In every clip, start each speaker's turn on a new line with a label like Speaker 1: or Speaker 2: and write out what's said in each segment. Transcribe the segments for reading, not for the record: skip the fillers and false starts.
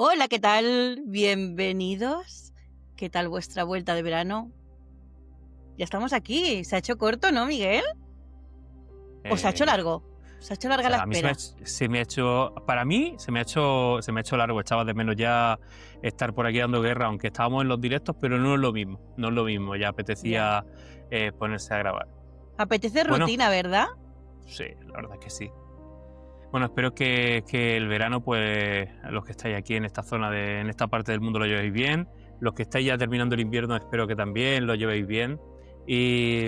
Speaker 1: Hola, ¿qué tal? Bienvenidos. ¿Qué tal vuestra vuelta de verano? Ya estamos aquí. ¿Se ha hecho corto, no, Miguel? ¿O se ha hecho
Speaker 2: Eh,
Speaker 1: largo? ¿Se ha hecho
Speaker 2: o
Speaker 1: larga la
Speaker 2: sea, a mí
Speaker 1: espera?
Speaker 2: se me ha hecho, para mí se me ha hecho largo. Echaba de menos ya estar por aquí dando guerra, aunque estábamos en los directos, pero no es lo mismo, no es lo mismo. Ya
Speaker 1: Ya.
Speaker 2: apetecía ponerse a grabar.
Speaker 1: Apetece
Speaker 2: Bueno,
Speaker 1: rutina, ¿verdad?
Speaker 2: sí, la verdad es que sí. Bueno, espero que el verano, pues, los que estáis aquí en esta zona, en esta parte del mundo lo llevéis bien. Los que estáis ya terminando el invierno, espero que también lo llevéis bien. Y,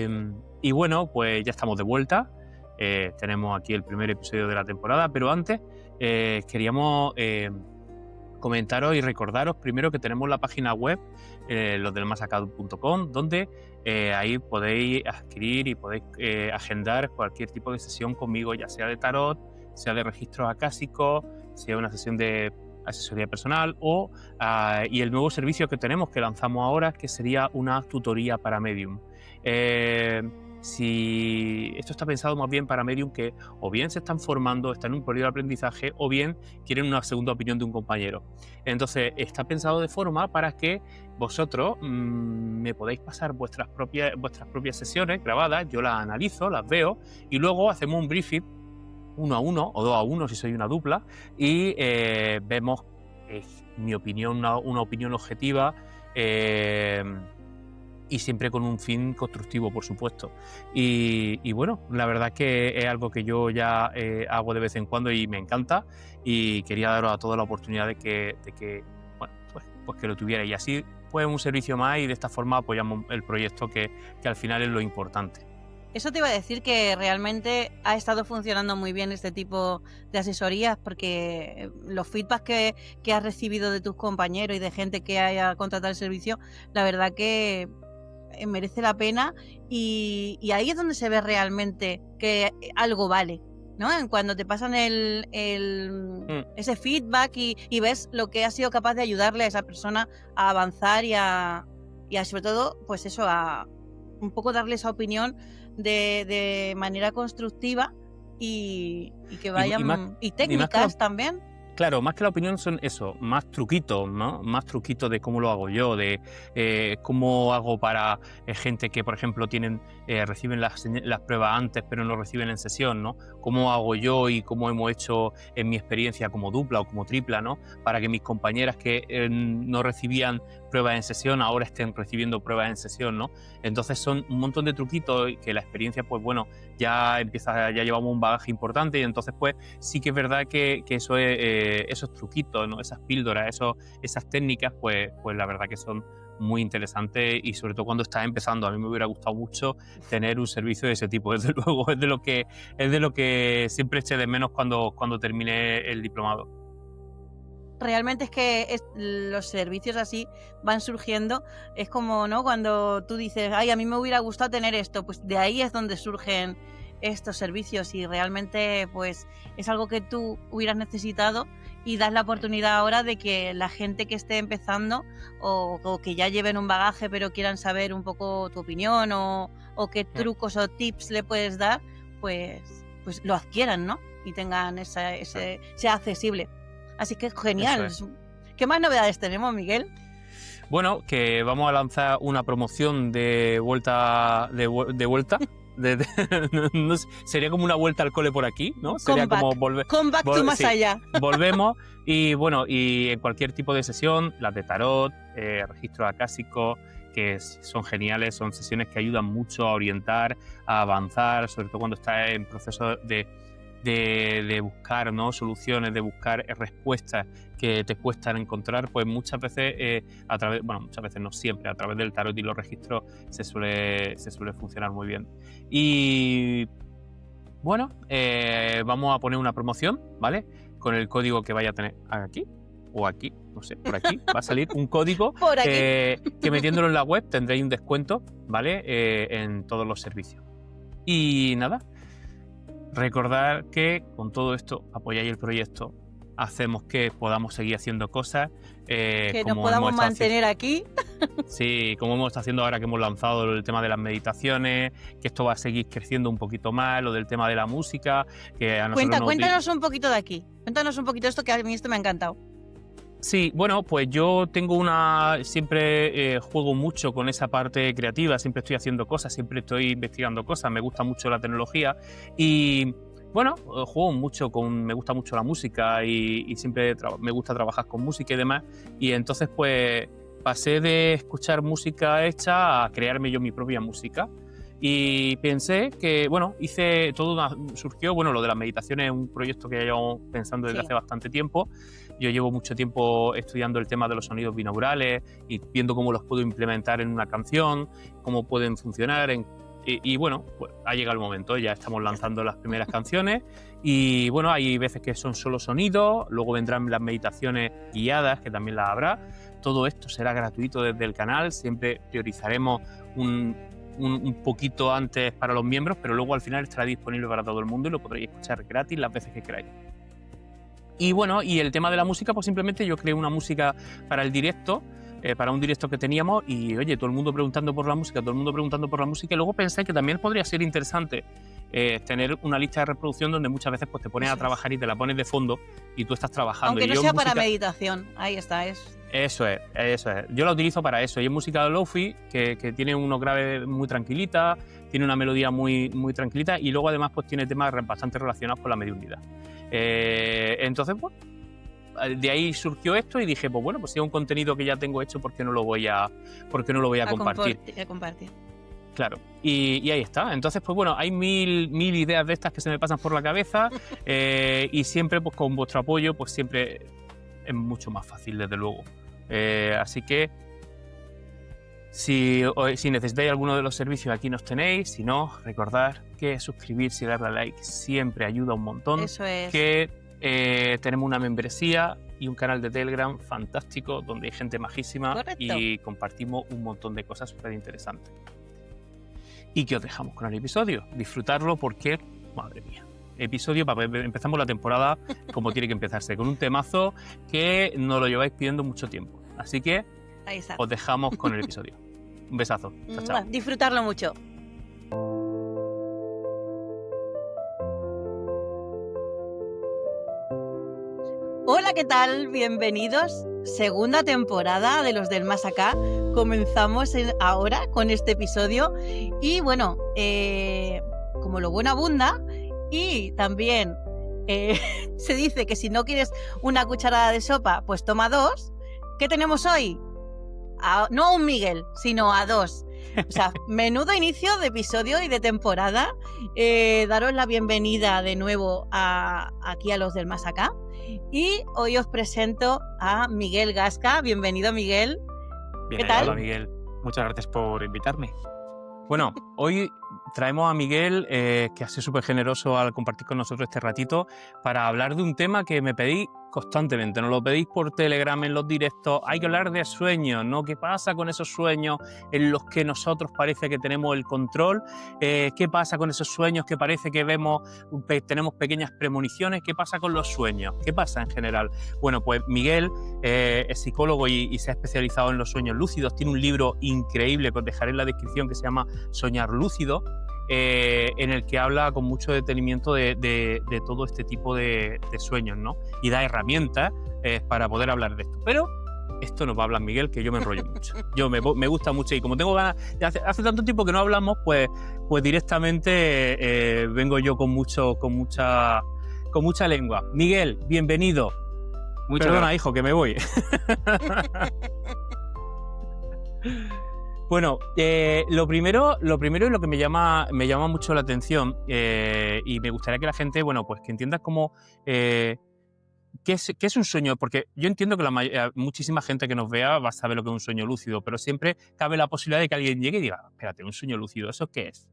Speaker 2: y bueno, pues ya estamos de vuelta. Tenemos aquí el primer episodio de la temporada, pero antes queríamos comentaros y recordaros primero que tenemos la página web, losdelmasacado.com, donde ahí podéis adquirir y podéis agendar cualquier tipo de sesión conmigo, ya sea de tarot, sea de registros acásicos, sea una sesión de asesoría personal y el nuevo servicio que tenemos, que lanzamos ahora, que sería una tutoría para Medium. Si esto está pensado más bien para Medium que o bien se están formando, están en un periodo de aprendizaje, o bien quieren una segunda opinión de un compañero. Entonces está pensado de forma para que vosotros me podáis pasar vuestras propias sesiones grabadas, yo las analizo, las veo y luego hacemos un briefing 1 a 1 o 2 a 1 si soy una dupla y vemos mi opinión, una opinión objetiva, y siempre con un fin constructivo, por supuesto. Y bueno, la verdad es que es algo que yo ya hago de vez en cuando y me encanta, y quería daros a todos la oportunidad de que bueno, pues que lo tuvierais, y así pues un servicio más, y de esta forma apoyamos el proyecto que al final es lo importante.
Speaker 1: Eso te iba a decir, que realmente ha estado funcionando muy bien este tipo de asesorías, porque los feedbacks que has recibido de tus compañeros y de gente que haya contratado el servicio, la verdad que merece la pena, y ahí es donde se ve realmente que algo vale, ¿no? Cuando te pasan
Speaker 2: Mm,
Speaker 1: ese feedback y ves lo que ha sido capaz de ayudarle a esa persona a avanzar y a sobre todo, pues eso, a un poco darle esa opinión de manera constructiva y que
Speaker 2: y más,
Speaker 1: vayan... Y
Speaker 2: y más que la,
Speaker 1: técnicas también.
Speaker 2: Claro, más que la opinión son eso, más truquitos, ¿no? Más truquitos de cómo lo hago yo, de cómo hago para gente que, por ejemplo, reciben las pruebas antes pero no reciben en sesión, ¿no? Cómo hago yo y cómo hemos hecho en mi experiencia como dupla o como tripla, ¿no? Para que mis compañeras que no recibían pruebas en sesión ahora estén recibiendo pruebas en sesión, ¿no? Entonces son un montón de truquitos que la experiencia, pues bueno, ya llevamos un bagaje importante, y entonces pues sí que es verdad que eso es, esos truquitos, ¿no? Esas píldoras, esas técnicas, pues la verdad que son muy interesantes, y sobre todo cuando estás empezando. A mí me hubiera gustado mucho tener un servicio de ese tipo, desde luego. Es de lo que siempre eché de menos cuando terminé el diplomado.
Speaker 1: Realmente es que los servicios así van surgiendo. Es como, ¿no? Cuando tú dices, ay, a mí me hubiera gustado tener esto, pues de ahí es donde surgen estos servicios, y realmente pues es algo que tú hubieras necesitado, y das la oportunidad ahora de que la gente que esté empezando o que ya lleven un bagaje pero quieran saber un poco tu opinión o qué trucos o tips le puedes dar, pues lo adquieran, ¿no? Y tengan sea accesible. Así que
Speaker 2: Eso
Speaker 1: genial.
Speaker 2: es.
Speaker 1: ¿Qué más novedades tenemos, Miguel?
Speaker 2: Bueno, que vamos a lanzar una promoción de vuelta, de vuelta. No sé, sería como una vuelta al cole por aquí, ¿no? Sería como volver.
Speaker 1: Come back to más
Speaker 2: Sí,
Speaker 1: allá.
Speaker 2: volvemos. Y bueno, y en cualquier tipo de sesión, las de tarot, registros acásicos, que son geniales, son sesiones que ayudan mucho a orientar, a avanzar, sobre todo cuando estás en proceso de buscar, ¿no? Soluciones, de buscar respuestas que te cuestan encontrar. Pues muchas veces, muchas veces no siempre, a través del tarot y los registros se suele funcionar muy bien. Y bueno, vamos a poner una promoción, ¿vale? Con el código que vaya a tener aquí o aquí, no sé, por aquí va a salir un código
Speaker 1: Por aquí.
Speaker 2: que metiéndolo en la web tendréis un descuento, ¿vale? En todos los servicios. Y nada, recordar que con todo esto apoyáis el proyecto, hacemos que podamos seguir haciendo cosas,
Speaker 1: Que nos
Speaker 2: como hemos
Speaker 1: podamos
Speaker 2: estado
Speaker 1: mantener aquí.
Speaker 2: sí, como hemos estado haciendo ahora que hemos lanzado el tema de las meditaciones, que esto va a seguir creciendo un poquito más, lo del tema de la música, que a nosotros
Speaker 1: Cuéntanos un poquito de aquí. Cuéntanos un poquito esto, que a mí esto me ha encantado.
Speaker 2: Sí, bueno, pues yo tengo siempre juego mucho con esa parte creativa, siempre estoy haciendo cosas, siempre estoy investigando cosas, me gusta mucho la tecnología y bueno, juego mucho me gusta mucho la música y siempre me gusta trabajar con música y demás, y entonces pues pasé de escuchar música hecha a crearme yo mi propia música. Y pensé que, bueno, surgió, bueno, lo de las meditaciones es un proyecto que llevo pensando desde
Speaker 1: Sí.
Speaker 2: hace bastante tiempo. Yo llevo mucho tiempo estudiando el tema de los sonidos binaurales y viendo cómo los puedo implementar en una canción, cómo pueden funcionar. Y bueno, pues ha llegado el momento, ya estamos lanzando las primeras canciones y bueno, hay veces que son solo sonidos, luego vendrán las meditaciones guiadas, que también las habrá. Todo esto será gratuito desde el canal, siempre priorizaremos un poquito antes para los miembros, pero luego al final estará disponible para todo el mundo y lo podréis escuchar gratis las veces que queráis. Y bueno, y el tema de la música, pues simplemente yo creé una música para el directo, para un directo que teníamos y oye, todo el mundo preguntando por la música, y luego pensé que también podría ser interesante tener una lista de reproducción donde muchas veces pues te pones a trabajar y te la pones de fondo y tú estás trabajando.
Speaker 1: Aunque
Speaker 2: y
Speaker 1: no
Speaker 2: yo
Speaker 1: sea para meditación, ahí está,
Speaker 2: Eso es. Yo la utilizo para eso. Y es música de lo-fi que tiene unos graves muy tranquilita, tiene una melodía muy, muy tranquilita y luego además pues tiene temas bastante relacionados con la mediunidad. Entonces, pues, de ahí surgió esto y dije, pues bueno, pues si es un contenido que ya tengo hecho, ¿por qué no lo voy a compartir?
Speaker 1: A compartir.
Speaker 2: Claro, y ahí está. Entonces, pues bueno, hay mil ideas de estas que se me pasan por la cabeza y siempre pues con vuestro apoyo pues siempre es mucho más fácil, desde luego. Así que si necesitáis alguno de los servicios, aquí nos tenéis. Si no, recordad que suscribirse y darle a like siempre ayuda un montón.
Speaker 1: Eso es.
Speaker 2: Que tenemos una membresía y un canal de Telegram fantástico donde hay gente majísima.
Speaker 1: Correcto.
Speaker 2: Y compartimos un montón de cosas súper interesantes. Y que os dejamos con el episodio. Disfrutarlo porque, madre mía, episodio para empezamos la temporada como tiene que empezarse, con un temazo que nos lo lleváis pidiendo mucho tiempo. Así que
Speaker 1: Ahí está.
Speaker 2: os dejamos con el episodio. Un besazo. Chao, chao.
Speaker 1: Disfrutarlo mucho. Hola, ¿qué tal? Bienvenidos. Segunda temporada de Los del Más Acá. Comenzamos ahora con este episodio. Y bueno, como lo bueno abunda, y también se dice que si no quieres una cucharada de sopa, pues toma dos. ¿Qué tenemos hoy? No a un Miguel, sino a dos. O sea, menudo inicio de episodio y de temporada. Daros la bienvenida de nuevo aquí a Los del Más Acá. Y hoy os presento a Miguel Gasca. Bienvenido, Miguel.
Speaker 3: Bien,
Speaker 1: ¿Qué tal?
Speaker 3: Hola, Miguel. Muchas gracias por invitarme.
Speaker 2: Bueno, hoy traemos a Miguel, que ha sido súper generoso al compartir con nosotros este ratito, para hablar de un tema que me pedís constantemente. Nos lo pedís por Telegram, en los directos. Hay que hablar de sueños, ¿no? ¿Qué pasa con esos sueños en los que nosotros parece que tenemos el control? ¿Qué pasa con esos sueños que parece que tenemos pequeñas premoniciones? ¿Qué pasa con los sueños? ¿Qué pasa en general? Bueno, pues Miguel es psicólogo y se ha especializado en los sueños lúcidos. Tiene un libro increíble que os dejaré en la descripción que se llama Soñar Lúcido, en el que habla con mucho detenimiento de todo este tipo de sueños, ¿no? Y da herramientas para poder hablar de esto. Pero esto nos va a hablar Miguel, que yo me enrollo mucho. Yo me gusta mucho y como tengo ganas, hace tanto tiempo que no hablamos, pues directamente vengo yo con mucha lengua. Miguel, bienvenido. Perdona,
Speaker 3: gracias.
Speaker 2: hijo, que me voy. Bueno, lo primero y lo que me llama mucho la atención y me gustaría que la gente, bueno, pues que entienda cómo ¿qué es un sueño? Porque yo entiendo que muchísima gente que nos vea va a saber lo que es un sueño lúcido, pero siempre cabe la posibilidad de que alguien llegue y diga, espérate, un sueño lúcido, ¿eso qué es?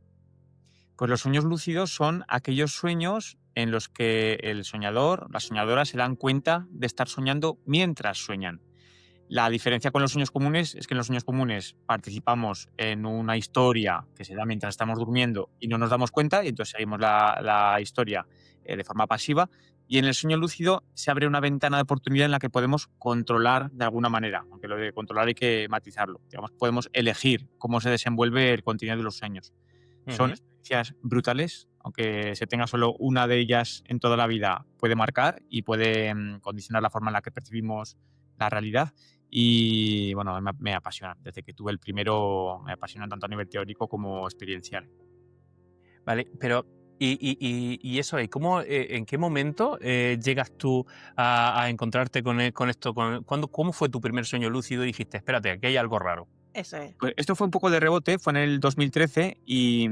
Speaker 3: Pues los sueños lúcidos son aquellos sueños en los que el soñador, la soñadora, se dan cuenta de estar soñando mientras sueñan. La diferencia con los sueños comunes es que en los sueños comunes participamos en una historia que se da mientras estamos durmiendo y no nos damos cuenta y entonces seguimos la historia de forma pasiva. Y en el sueño lúcido se abre una ventana de oportunidad en la que podemos controlar de alguna manera, aunque lo de controlar hay que matizarlo. Digamos, podemos elegir cómo se desenvuelve el contenido de los sueños. Son experiencias brutales, aunque se tenga solo una de ellas en toda la vida, puede marcar y puede condicionar la forma en la que percibimos la realidad. Y bueno, me apasiona. Desde que tuve el primero, me apasiona tanto a nivel teórico como experiencial.
Speaker 2: Vale, pero y eso, ¿y cómo, en qué momento llegas tú a encontrarte con esto? ¿Cómo fue tu primer sueño lúcido y dijiste, espérate, aquí hay algo raro?
Speaker 1: Eso es.
Speaker 3: Pues esto fue un poco de rebote, fue en el 2013 y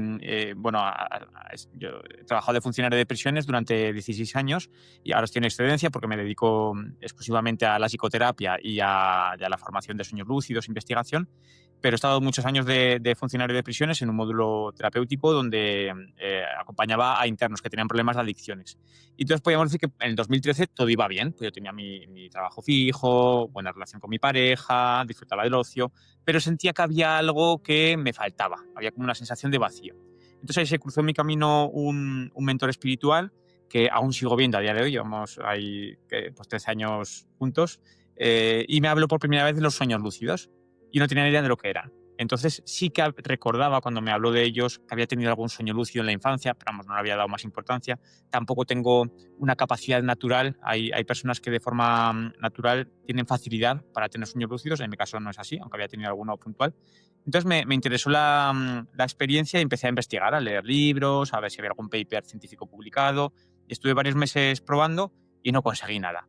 Speaker 3: bueno, yo he trabajado de funcionario de prisiones durante 16 años y ahora estoy en excedencia porque me dedico exclusivamente a la psicoterapia y a la formación de sueños lúcidos, investigación, pero he estado muchos años de funcionario de prisiones en un módulo terapéutico donde acompañaba a internos que tenían problemas de adicciones. Y entonces podríamos decir que en el 2013 todo iba bien, pues yo tenía mi trabajo fijo, buena relación con mi pareja, disfrutaba del ocio, pero sentía que había algo que me faltaba, había como una sensación de vacío. Entonces ahí se cruzó en mi camino un mentor espiritual que aún sigo viendo a día de hoy, llevamos ahí pues 13 años juntos, y me habló por primera vez de los sueños lúcidos y no tenía ni idea de lo que eran. Entonces sí que recordaba cuando me habló de ellos que había tenido algún sueño lúcido en la infancia, pero vamos, no le había dado más importancia. Tampoco tengo una capacidad natural. Hay personas que de forma natural tienen facilidad para tener sueños lúcidos. En mi caso no es así, aunque había tenido alguno puntual. Entonces me interesó la experiencia y empecé a investigar, a leer libros, a ver si había algún paper científico publicado. Estuve varios meses probando y no conseguí nada.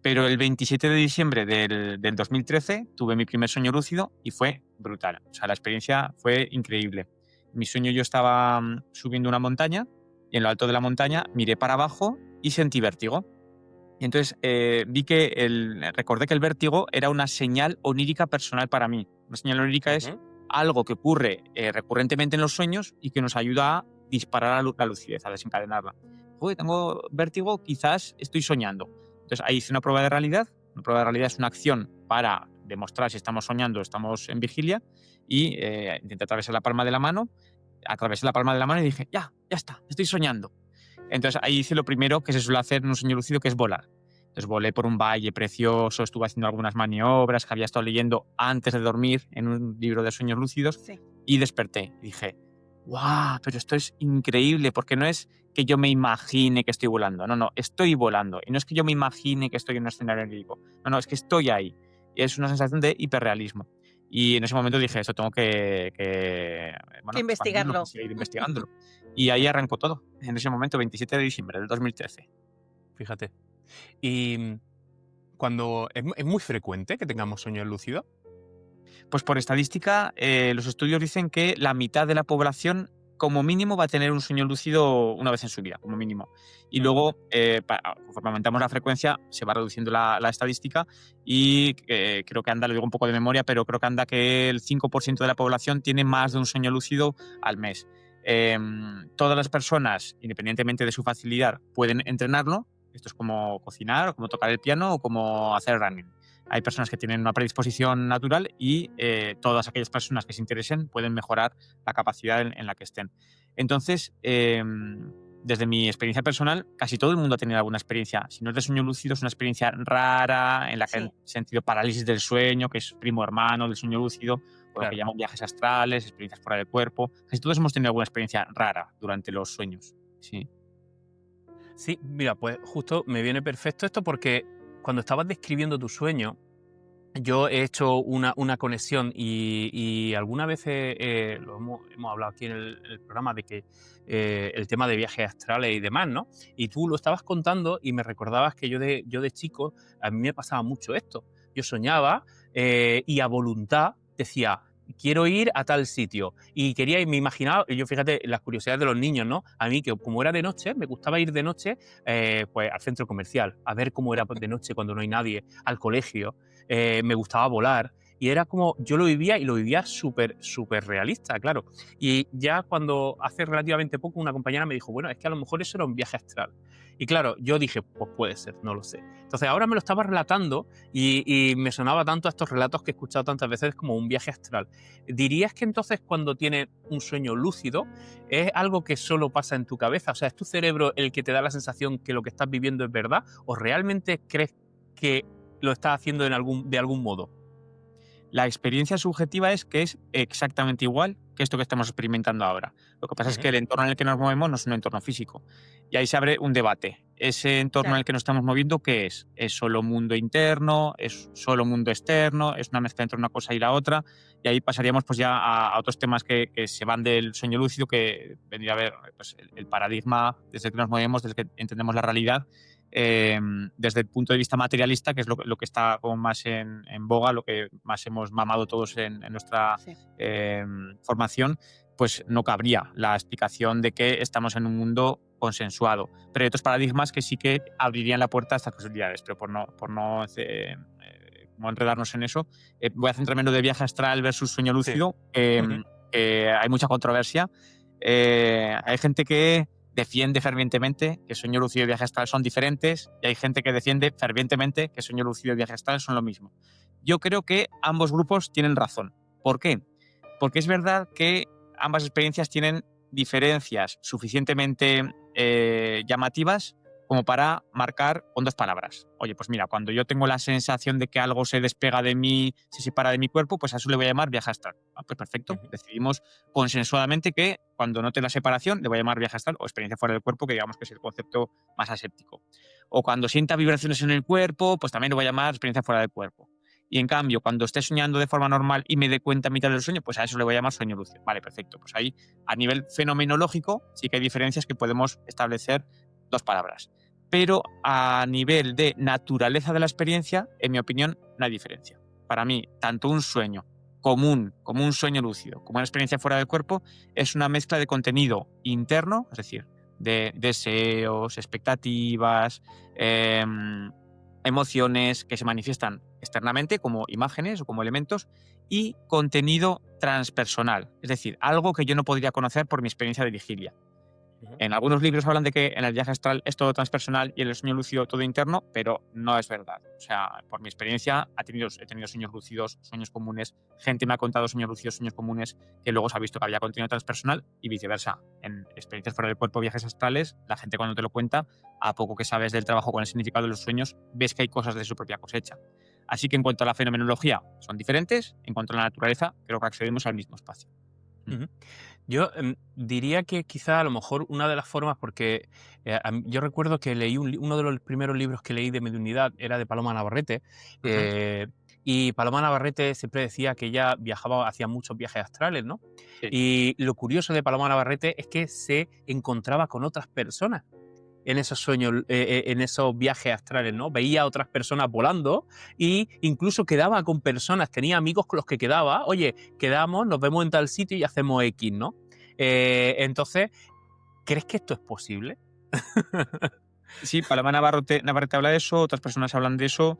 Speaker 3: Pero el 27 de diciembre del 2013 tuve mi primer sueño lúcido y fue brutal. O sea, la experiencia fue increíble. En mi sueño yo estaba subiendo una montaña y en lo alto de la montaña miré para abajo y sentí vértigo. Y entonces recordé que el vértigo era una señal onírica personal para mí. Una señal onírica es algo que ocurre recurrentemente en los sueños y que nos ayuda a disparar la lucidez, a desencadenarla. Joder, tengo vértigo, quizás estoy soñando. Entonces ahí hice una prueba de realidad. Una prueba de realidad es una acción para demostrar si estamos soñando o estamos en vigilia y intenté atravesar la palma de la mano. Atravesé la palma de la mano y dije, ya está, estoy soñando. Entonces ahí hice lo primero que se suele hacer en un sueño lúcido, que es volar. Entonces volé por un valle precioso, estuve haciendo algunas maniobras que había estado leyendo antes de dormir en un libro de sueños lúcidos y desperté. Y dije, ¡guau! Pero esto es increíble porque no es que yo me imagine que estoy volando. No, estoy volando. Y no es que yo me imagine que estoy en un escenario lírico. No, es que estoy ahí. Y es una sensación de hiperrealismo. Y en ese momento dije, esto tengo que
Speaker 1: investigarlo.
Speaker 3: seguir investigándolo. Y ahí arrancó todo, en ese momento, 27 de diciembre del 2013.
Speaker 2: Fíjate. Y cuando es muy frecuente que tengamos sueños lúcidos.
Speaker 3: Pues por estadística, los estudios dicen que la mitad de la población como mínimo va a tener un sueño lúcido una vez en su vida, como mínimo. Y luego, conforme aumentamos la frecuencia, se va reduciendo la estadística y creo que anda, lo digo un poco de memoria, pero creo que anda que el 5% de la población tiene más de un sueño lúcido al mes. Todas las personas, independientemente de su facilidad, pueden entrenarlo. Esto es como cocinar, o como tocar el piano o como hacer running. Hay personas que tienen una predisposición natural y todas aquellas personas que se interesen pueden mejorar la capacidad en la que estén. Entonces, desde mi experiencia personal, casi todo el mundo ha tenido alguna experiencia. Si no es de sueño lúcido, es una experiencia rara en la que han sentido parálisis del sueño, que es primo hermano del sueño lúcido, o lo que llaman viajes astrales, experiencias fuera del cuerpo. Casi todos hemos tenido alguna experiencia rara durante los sueños. Sí.
Speaker 2: Sí, mira, pues justo me viene perfecto esto porque cuando estabas describiendo tu sueño, yo he hecho una conexión y algunas veces lo hemos hablado aquí en el programa de que el tema de viajes astrales y demás, ¿no? Y tú lo estabas contando y me recordabas que yo de chico, a mí me pasaba mucho esto. Yo soñaba y a voluntad decía, quiero ir a tal sitio. Y quería y me imaginaba, y yo fíjate, las curiosidades de los niños, ¿no? A mí, que como era de noche, me gustaba ir de noche pues al centro comercial, a ver cómo era de noche cuando no hay nadie, al colegio. Me gustaba volar. Y era como, yo lo vivía y lo vivía súper realista, claro. Y ya cuando hace relativamente poco una compañera me dijo, bueno, es que a lo mejor eso era un viaje astral. Y claro, yo dije, pues puede ser, no lo sé. Entonces ahora me lo estaba relatando y me sonaba tanto a estos relatos que he escuchado tantas veces como un viaje astral. ¿Dirías que entonces cuando tienes un sueño lúcido es algo que solo pasa en tu cabeza? O sea, ¿es tu cerebro el que te da la sensación que lo que estás viviendo es verdad? ¿O realmente crees que lo estás haciendo de algún modo?
Speaker 3: La experiencia subjetiva es que es exactamente igual que esto que estamos experimentando ahora. Lo que pasa es que el entorno en el que nos movemos no es un entorno físico. Y ahí se abre un debate. ese entorno en el
Speaker 1: Claro.
Speaker 3: que nos estamos moviendo, ¿qué es? ¿Es solo mundo interno? ¿Es solo mundo externo? ¿Es una mezcla entre una cosa y la otra? Y ahí pasaríamos pues ya a otros temas que se van del sueño lúcido, que vendría a ver pues, el paradigma desde el que nos movemos, desde el que entendemos la realidad, desde el punto de vista materialista, que es lo que está como más en boga, lo que más hemos mamado todos en nuestra
Speaker 1: Sí.
Speaker 3: formación, pues no cabría la explicación de que estamos en un mundo consensuado. Pero hay otros paradigmas que sí que abrirían la puerta a estas posibilidades, pero no enredarnos en eso, voy a centrarme en lo de viaje astral versus sueño
Speaker 2: Sí.
Speaker 3: lúcido,
Speaker 2: Ujú.
Speaker 3: que hay mucha controversia. Hay gente que defiende fervientemente que sueño lúcido y viaje astral son diferentes, y hay gente que defiende fervientemente que sueño lúcido y viaje astral son lo mismo. Yo creo que ambos grupos tienen razón. ¿Por qué? Porque es verdad que ambas experiencias tienen diferencias suficientemente llamativas como para marcar con 2 palabras. Oye, pues mira, cuando yo tengo la sensación de que algo se despega de mí, se separa de mi cuerpo, pues a eso le voy a llamar viaje astral. Ah, pues perfecto.
Speaker 2: Ujú.
Speaker 3: Decidimos consensuadamente que cuando note la separación le voy a llamar viaje astral o experiencia fuera del cuerpo, que digamos que es el concepto más aséptico. O cuando sienta vibraciones en el cuerpo, pues también le voy a llamar experiencia fuera del cuerpo. Y en cambio, cuando esté soñando de forma normal y me dé cuenta a mitad del sueño, pues a eso le voy a llamar sueño lúcido. Vale, perfecto. Pues ahí, a nivel fenomenológico, sí que hay diferencias que podemos establecer 2 palabras. Pero a nivel de naturaleza de la experiencia, en mi opinión, no hay diferencia. Para mí, tanto un sueño común, como un sueño lúcido, como una experiencia fuera del cuerpo, es una mezcla de contenido interno, es decir, de deseos, expectativas, emociones que se manifiestan externamente como imágenes o como elementos, y contenido transpersonal, es decir, algo que yo no podría conocer por mi experiencia de vigilia.
Speaker 2: Ujú.
Speaker 3: En algunos libros hablan de que en el viaje astral es todo transpersonal y en el sueño lúcido todo interno, pero no es verdad. O sea, por mi experiencia he tenido sueños lúcidos, sueños comunes, gente me ha contado sueños lúcidos, sueños comunes, que luego se ha visto que había contenido transpersonal y viceversa. En experiencias fuera del cuerpo, viajes astrales, la gente cuando te lo cuenta, a poco que sabes del trabajo con el significado de los sueños, ves que hay cosas de su propia cosecha. Así que en cuanto a la fenomenología, son diferentes, en cuanto a la naturaleza, creo que accedemos al mismo espacio.
Speaker 2: Ujú. Yo diría que quizá a lo mejor una de las formas, porque yo recuerdo que leí uno de los primeros libros que leí de mediunidad era de Paloma Navarrete,
Speaker 3: Ujú.
Speaker 2: eh, y Paloma Navarrete siempre decía que ella viajaba, hacía muchos viajes astrales, ¿no?
Speaker 3: Sí.
Speaker 2: Y lo curioso de Paloma Navarrete es que se encontraba con otras personas en esos sueños, en esos viajes astrales, ¿no? Veía a otras personas volando y incluso quedaba con personas, tenía amigos con los que quedaba, oye, quedamos, nos vemos en tal sitio y hacemos X, ¿no? Entonces, ¿crees que esto es posible?
Speaker 3: Sí, Paloma Navarrete habla de eso, otras personas hablan de eso.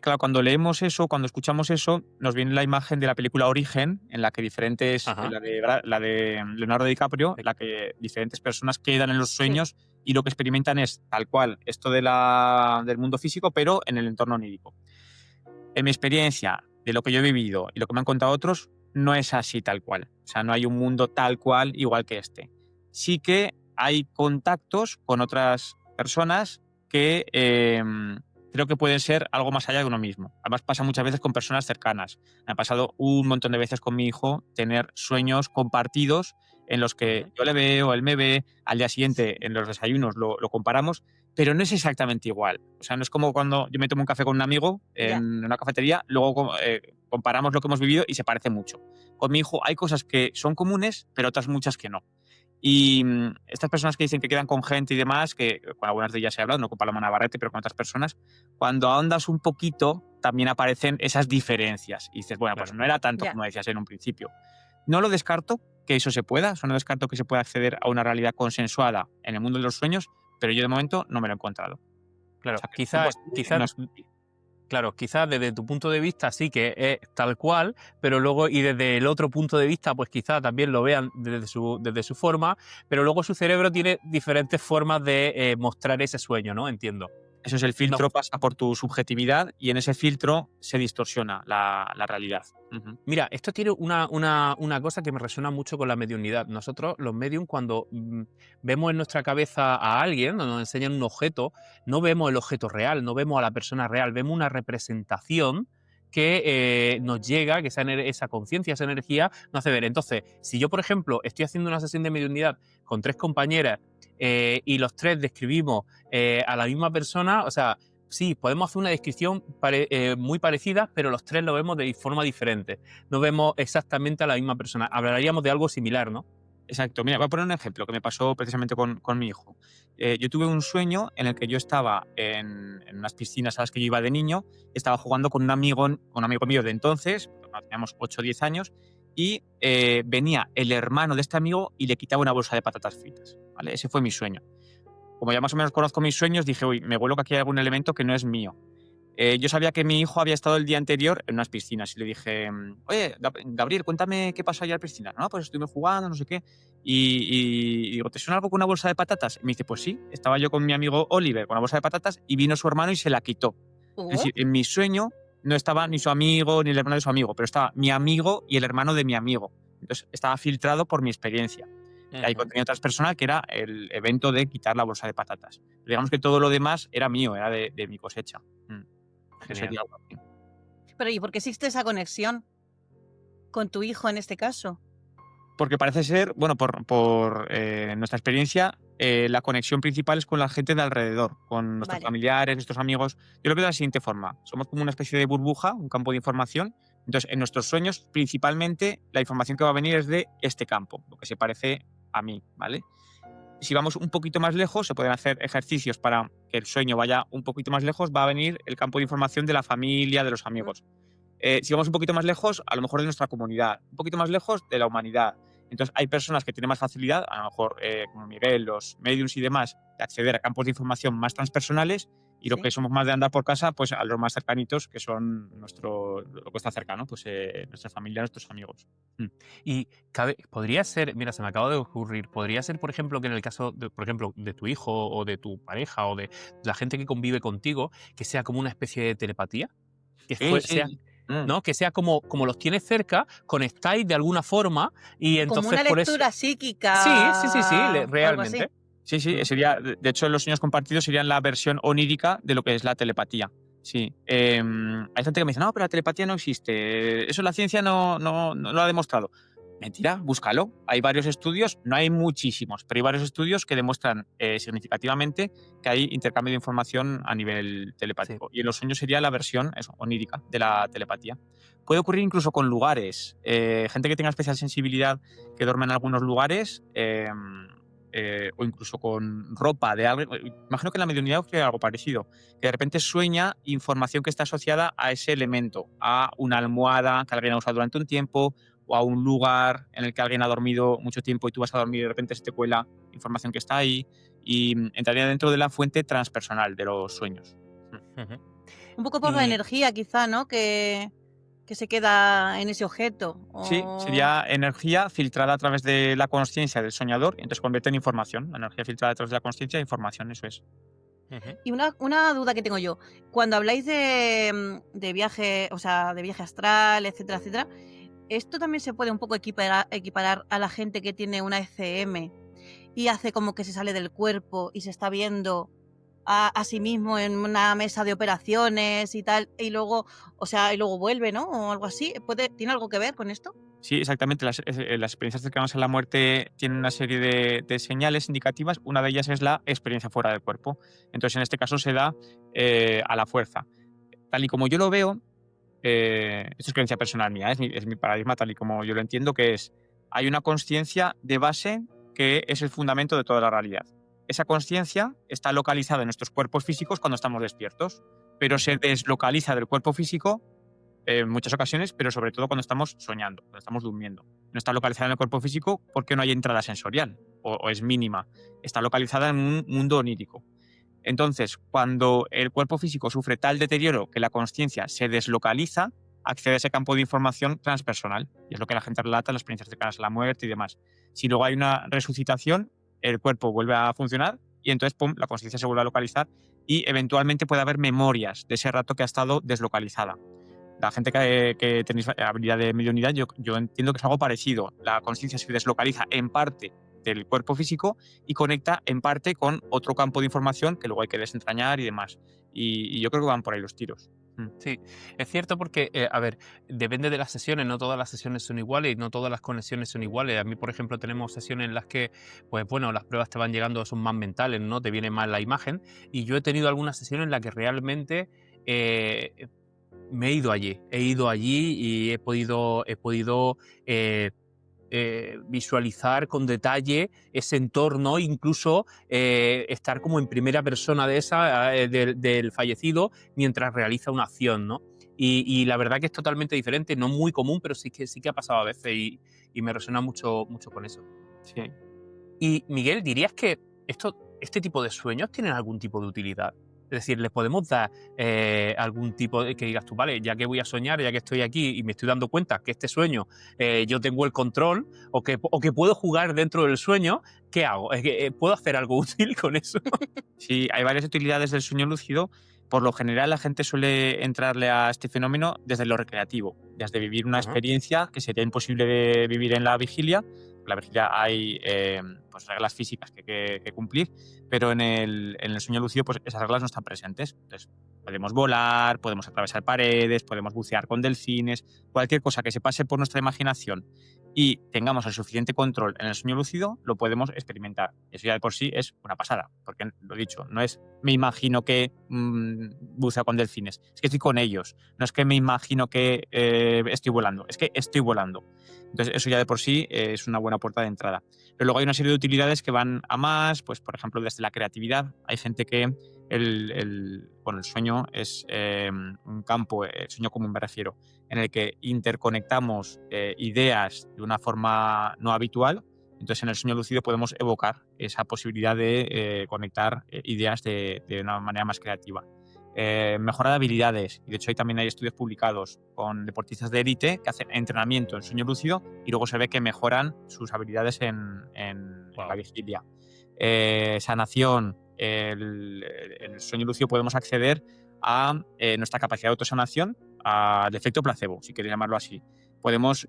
Speaker 3: Claro, cuando leemos eso, cuando escuchamos eso, nos viene la imagen de la película Origen, en la que
Speaker 2: Ajá.
Speaker 3: la de Leonardo DiCaprio, en la que diferentes personas quedan en los
Speaker 1: Sí.
Speaker 3: sueños y lo que experimentan es tal cual esto del mundo físico, pero en el entorno onírico. En mi experiencia, de lo que yo he vivido y lo que me han contado otros, no es así tal cual. O sea, no hay un mundo tal cual igual que este. Sí que hay contactos con otras personas que creo que pueden ser algo más allá de uno mismo. Además pasa muchas veces con personas cercanas. Me ha pasado un montón de veces con mi hijo tener sueños compartidos en los que
Speaker 2: Ujú.
Speaker 3: yo le veo, él me ve, al día siguiente en los desayunos lo comparamos, pero no es exactamente igual. O sea, no es como cuando yo me tomo un café con un amigo
Speaker 1: Ya.
Speaker 3: en una cafetería, luego comparamos lo que hemos vivido y se parece mucho. Con mi hijo hay cosas que son comunes, pero otras muchas que no. Y estas personas que dicen que quedan con gente y demás, que con algunas de ellas he hablado, no con Paloma Navarrete, pero con otras personas, cuando ahondas un poquito, también aparecen esas diferencias. Y dices, bueno, pues
Speaker 2: Claro.
Speaker 3: no era tanto
Speaker 1: Ya.
Speaker 3: como decías en un principio. No lo descarto que eso se pueda, o sea, no descarto que se pueda acceder a una realidad consensuada en el mundo de los sueños, pero yo de momento no me lo he encontrado. O
Speaker 2: Claro,
Speaker 3: sea, que es muy
Speaker 2: quizás,
Speaker 3: posible,
Speaker 2: quizás
Speaker 3: no es-
Speaker 2: Claro, quizás desde tu punto de vista sí que es tal cual, pero luego, y desde el otro punto de vista, pues quizás también lo vean desde su forma, pero luego su cerebro tiene diferentes formas de mostrar ese sueño, ¿no? Entiendo.
Speaker 3: Eso es el
Speaker 2: No,
Speaker 3: filtro, pasa por tu subjetividad y en ese filtro se distorsiona la realidad. Ujú.
Speaker 2: mira, esto tiene una cosa que me resuena mucho con la mediunidad. Nosotros, los medium, cuando vemos en nuestra cabeza a alguien, o nos enseñan un objeto, no vemos el objeto real, no vemos a la persona real, vemos una representación que nos llega, que esa conciencia, esa energía nos hace ver. Entonces, si yo, por ejemplo, estoy haciendo una sesión de mediunidad con 3 compañeras y los 3 describimos a la misma persona, o sea, sí, podemos hacer una descripción muy parecida, pero los 3 lo vemos de forma diferente. No vemos exactamente a la misma persona. Hablaríamos de algo similar, ¿no?
Speaker 3: Exacto. Mira, voy a poner un ejemplo que me pasó precisamente con mi hijo. Yo tuve un sueño en el que yo estaba en unas piscinas a las que yo iba de niño, estaba jugando con un amigo mío de entonces, teníamos 8 o 10 años, y venía el hermano de este amigo y le quitaba una bolsa de patatas fritas, ¿vale? Ese fue mi sueño. Como ya más o menos conozco mis sueños, dije, uy, me vuelo que aquí hay algún elemento que no es mío. Yo sabía que mi hijo había estado el día anterior en unas piscinas y le dije, oye, Gabriel, cuéntame qué pasó ayer en la piscina. No, pues estuve jugando, no sé qué. Y digo, ¿te suena algo con una bolsa de patatas? Y me dice, pues sí, estaba yo con mi amigo Oliver con una bolsa de patatas y vino su hermano y se la quitó. Es decir, en mi sueño no estaba ni su amigo ni el hermano de su amigo, pero estaba mi amigo y el hermano de mi amigo. Entonces estaba filtrado por mi experiencia. Y ahí contenía transpersonal, que era el evento de quitar la bolsa de patatas. Pero digamos que todo lo demás era mío, era de mi cosecha. Eso sería algo así.
Speaker 1: Pero ¿y por qué existe esa conexión con tu hijo en este caso?
Speaker 3: Porque parece ser, bueno, por nuestra experiencia, la conexión principal es con la gente de alrededor, con nuestros
Speaker 1: Vale.
Speaker 3: familiares, nuestros amigos. Yo lo veo de la siguiente forma. Somos como una especie de burbuja, un campo de información. Entonces, en nuestros sueños, principalmente, la información que va a venir es de este campo, lo que se parece a mí, ¿vale? Si vamos un poquito más lejos, se pueden hacer ejercicios para que el sueño vaya un poquito más lejos, va a venir el campo de información de la familia, de los amigos. Si vamos un poquito más lejos, a lo mejor de nuestra comunidad, un poquito más lejos de la humanidad. Entonces, hay personas que tienen más facilidad, a lo mejor como Miguel, los mediums y demás, de acceder a campos de información más transpersonales, y lo
Speaker 1: Sí.
Speaker 3: que somos más de andar por casa, pues a los más cercanitos, que son lo que está cercano, pues nuestra familia, nuestros amigos.
Speaker 2: Y podría ser, mira, se me acaba de ocurrir, podría ser, por ejemplo, que en el caso, por ejemplo, de tu hijo o de tu pareja o de la gente que convive contigo, que sea como una especie de telepatía, que
Speaker 3: Sí,
Speaker 2: sea,
Speaker 3: sí. Mm.
Speaker 2: ¿no? Que sea como los tienes cerca, conectáis de alguna forma y
Speaker 1: Como
Speaker 2: entonces
Speaker 1: una
Speaker 2: por eso...
Speaker 1: lectura
Speaker 2: Sí,
Speaker 1: psíquica
Speaker 2: sí,
Speaker 1: o algo así.
Speaker 2: realmente.
Speaker 3: Sí, sí,
Speaker 2: Mm.
Speaker 3: sería, de hecho, los sueños compartidos serían la versión onírica de lo que es la telepatía. Sí. Hay gente que me dice, no, pero la telepatía no existe. Eso la ciencia no lo ha demostrado. Mentira, búscalo. Hay varios estudios, no hay muchísimos, pero hay varios estudios que demuestran significativamente que hay intercambio de información a nivel telepático. Y en los sueños sería la versión onírica de la telepatía. Puede ocurrir incluso con lugares. Gente que tenga especial sensibilidad, que duerme en algunos lugares, o incluso con ropa de algo. Imagino que en la mediunidad ocurre algo parecido, que de repente sueña información que está asociada a ese elemento, a una almohada que alguien ha usado durante un tiempo, o a un lugar en el que alguien ha dormido mucho tiempo y tú vas a dormir y de repente se te cuela información que está ahí, y entraría dentro de la fuente transpersonal de los sueños.
Speaker 2: Ujú.
Speaker 1: Un poco por la
Speaker 2: Y
Speaker 1: energía, quizá, ¿no? Que se queda en ese objeto.
Speaker 3: Sí,
Speaker 1: O...
Speaker 3: sería energía filtrada a través de la consciencia del soñador y entonces se convierte en información. La energía filtrada a través de la consciencia e información, eso es.
Speaker 2: Ujú.
Speaker 1: Y una duda que tengo yo. Cuando habláis de viaje, o sea, de viaje astral, etcétera, etcétera, ¿esto también se puede un poco equiparar a la gente que tiene una ECM y hace como que se sale del cuerpo y se está viendo a sí mismo en una mesa de operaciones y tal, y luego, o sea, y luego vuelve, ¿no? O algo así. ¿Tiene algo que ver con esto?
Speaker 3: Sí, exactamente. Las experiencias cercanas a la muerte tienen una serie de señales indicativas. Una de ellas es la experiencia fuera del cuerpo. Entonces, en este caso se da a la fuerza. Tal y como yo lo veo, esto es creencia personal mía, es mi paradigma tal y como yo lo entiendo, que es, hay una consciencia de base que es el fundamento de toda la realidad. Esa consciencia está localizada en nuestros cuerpos físicos cuando estamos despiertos, pero se deslocaliza del cuerpo físico en muchas ocasiones, pero sobre todo cuando estamos soñando, cuando estamos durmiendo. No está localizada en el cuerpo físico porque no hay entrada sensorial o es mínima. Está localizada en un mundo onírico. Entonces, cuando el cuerpo físico sufre tal deterioro que la consciencia se deslocaliza, accede a ese campo de información transpersonal. Y es lo que la gente relata en las experiencias cercanas a la muerte y demás. Si luego hay una resucitación, el cuerpo vuelve a funcionar y entonces, pum, la consciencia se vuelve a localizar y eventualmente puede haber memorias de ese rato que ha estado deslocalizada. La gente que tenéis habilidad de mediunidad, yo entiendo que es algo parecido. La consciencia se deslocaliza en parte del cuerpo físico y conecta en parte con otro campo de información que luego hay que desentrañar y demás. Y yo creo que van por ahí los tiros.
Speaker 2: Sí, es cierto porque, a ver, depende de las sesiones, no todas las sesiones son iguales y no todas las conexiones son iguales. A mí, por ejemplo, tenemos sesiones en las que, pues bueno, las pruebas te van llegando, son más mentales, ¿no? Te viene más la imagen. Y yo he tenido algunas sesiones en las que realmente eh, me he ido allí y he podido visualizar con detalle ese entorno, incluso estar como en primera persona de del fallecido mientras realiza una acción, ¿no? Y la verdad que es totalmente diferente, no muy común, pero sí que ha pasado a veces y me resuena mucho, mucho con eso.
Speaker 3: Sí.
Speaker 2: Y Miguel, ¿dirías que este tipo de sueños tienen algún tipo de utilidad? Es decir, ¿les podemos dar algún tipo de que digas tú, vale, ya que voy a soñar, ya que estoy aquí y me estoy dando cuenta que este sueño yo tengo el control o que puedo jugar dentro del sueño? ¿Qué hago? ¿Puedo hacer algo útil con eso?
Speaker 3: Sí, hay varias utilidades del sueño lúcido. Por lo general, la gente suele entrarle a este fenómeno desde lo recreativo, desde vivir una
Speaker 2: Ajá.
Speaker 3: experiencia que sería imposible de vivir en la vigilia. En la vigilia hay pues reglas físicas que cumplir, pero en el sueño lúcido pues esas reglas no están presentes. Entonces, podemos volar, podemos atravesar paredes, podemos bucear con delfines, cualquier cosa que se pase por nuestra imaginación y tengamos el suficiente control en el sueño lúcido, lo podemos experimentar. Eso ya de por sí es una pasada, porque lo he dicho, no es me imagino que buceo con delfines, es que estoy con ellos, no es que me imagino que estoy volando, es que estoy volando. Entonces eso ya de por sí es una buena puerta de entrada. Pero luego hay una serie de utilidades que van a más, pues por ejemplo desde la creatividad, hay gente que el sueño es un campo, el sueño común me refiero, en el que interconectamos ideas de una forma no habitual. Entonces, en el sueño lúcido podemos evocar esa posibilidad de conectar ideas de una manera más creativa. Mejora de habilidades. Y de hecho, ahí también hay estudios publicados con deportistas de élite que hacen entrenamiento en sueño lúcido y luego se ve que mejoran sus habilidades en la
Speaker 2: Wow.
Speaker 3: vigilia. Sanación. En el sueño lúcido podemos acceder a nuestra capacidad de autosanación, al efecto placebo, si queréis llamarlo así. Podemos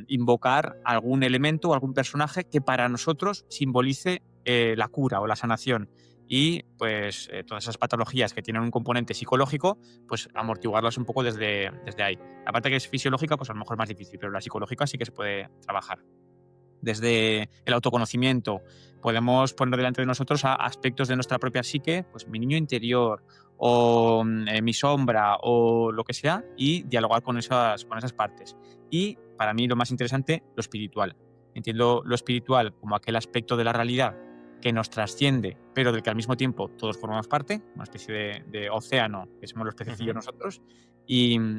Speaker 3: invocar algún elemento o algún personaje que para nosotros simbolice la cura o la sanación y pues todas esas patologías que tienen un componente psicológico, pues amortiguarlas un poco desde ahí. La parte que es fisiológica, pues a lo mejor es más difícil, pero la psicológica sí que se puede trabajar. Desde el autoconocimiento podemos poner delante de nosotros a aspectos de nuestra propia psique, pues mi niño interior o mi sombra o lo que sea, y dialogar con esas partes. Y para mí lo más interesante, lo espiritual. Entiendo lo espiritual como aquel aspecto de la realidad que nos trasciende, pero del que al mismo tiempo todos formamos parte, una especie de océano, que somos los pececillos
Speaker 2: Ujú.
Speaker 3: nosotros,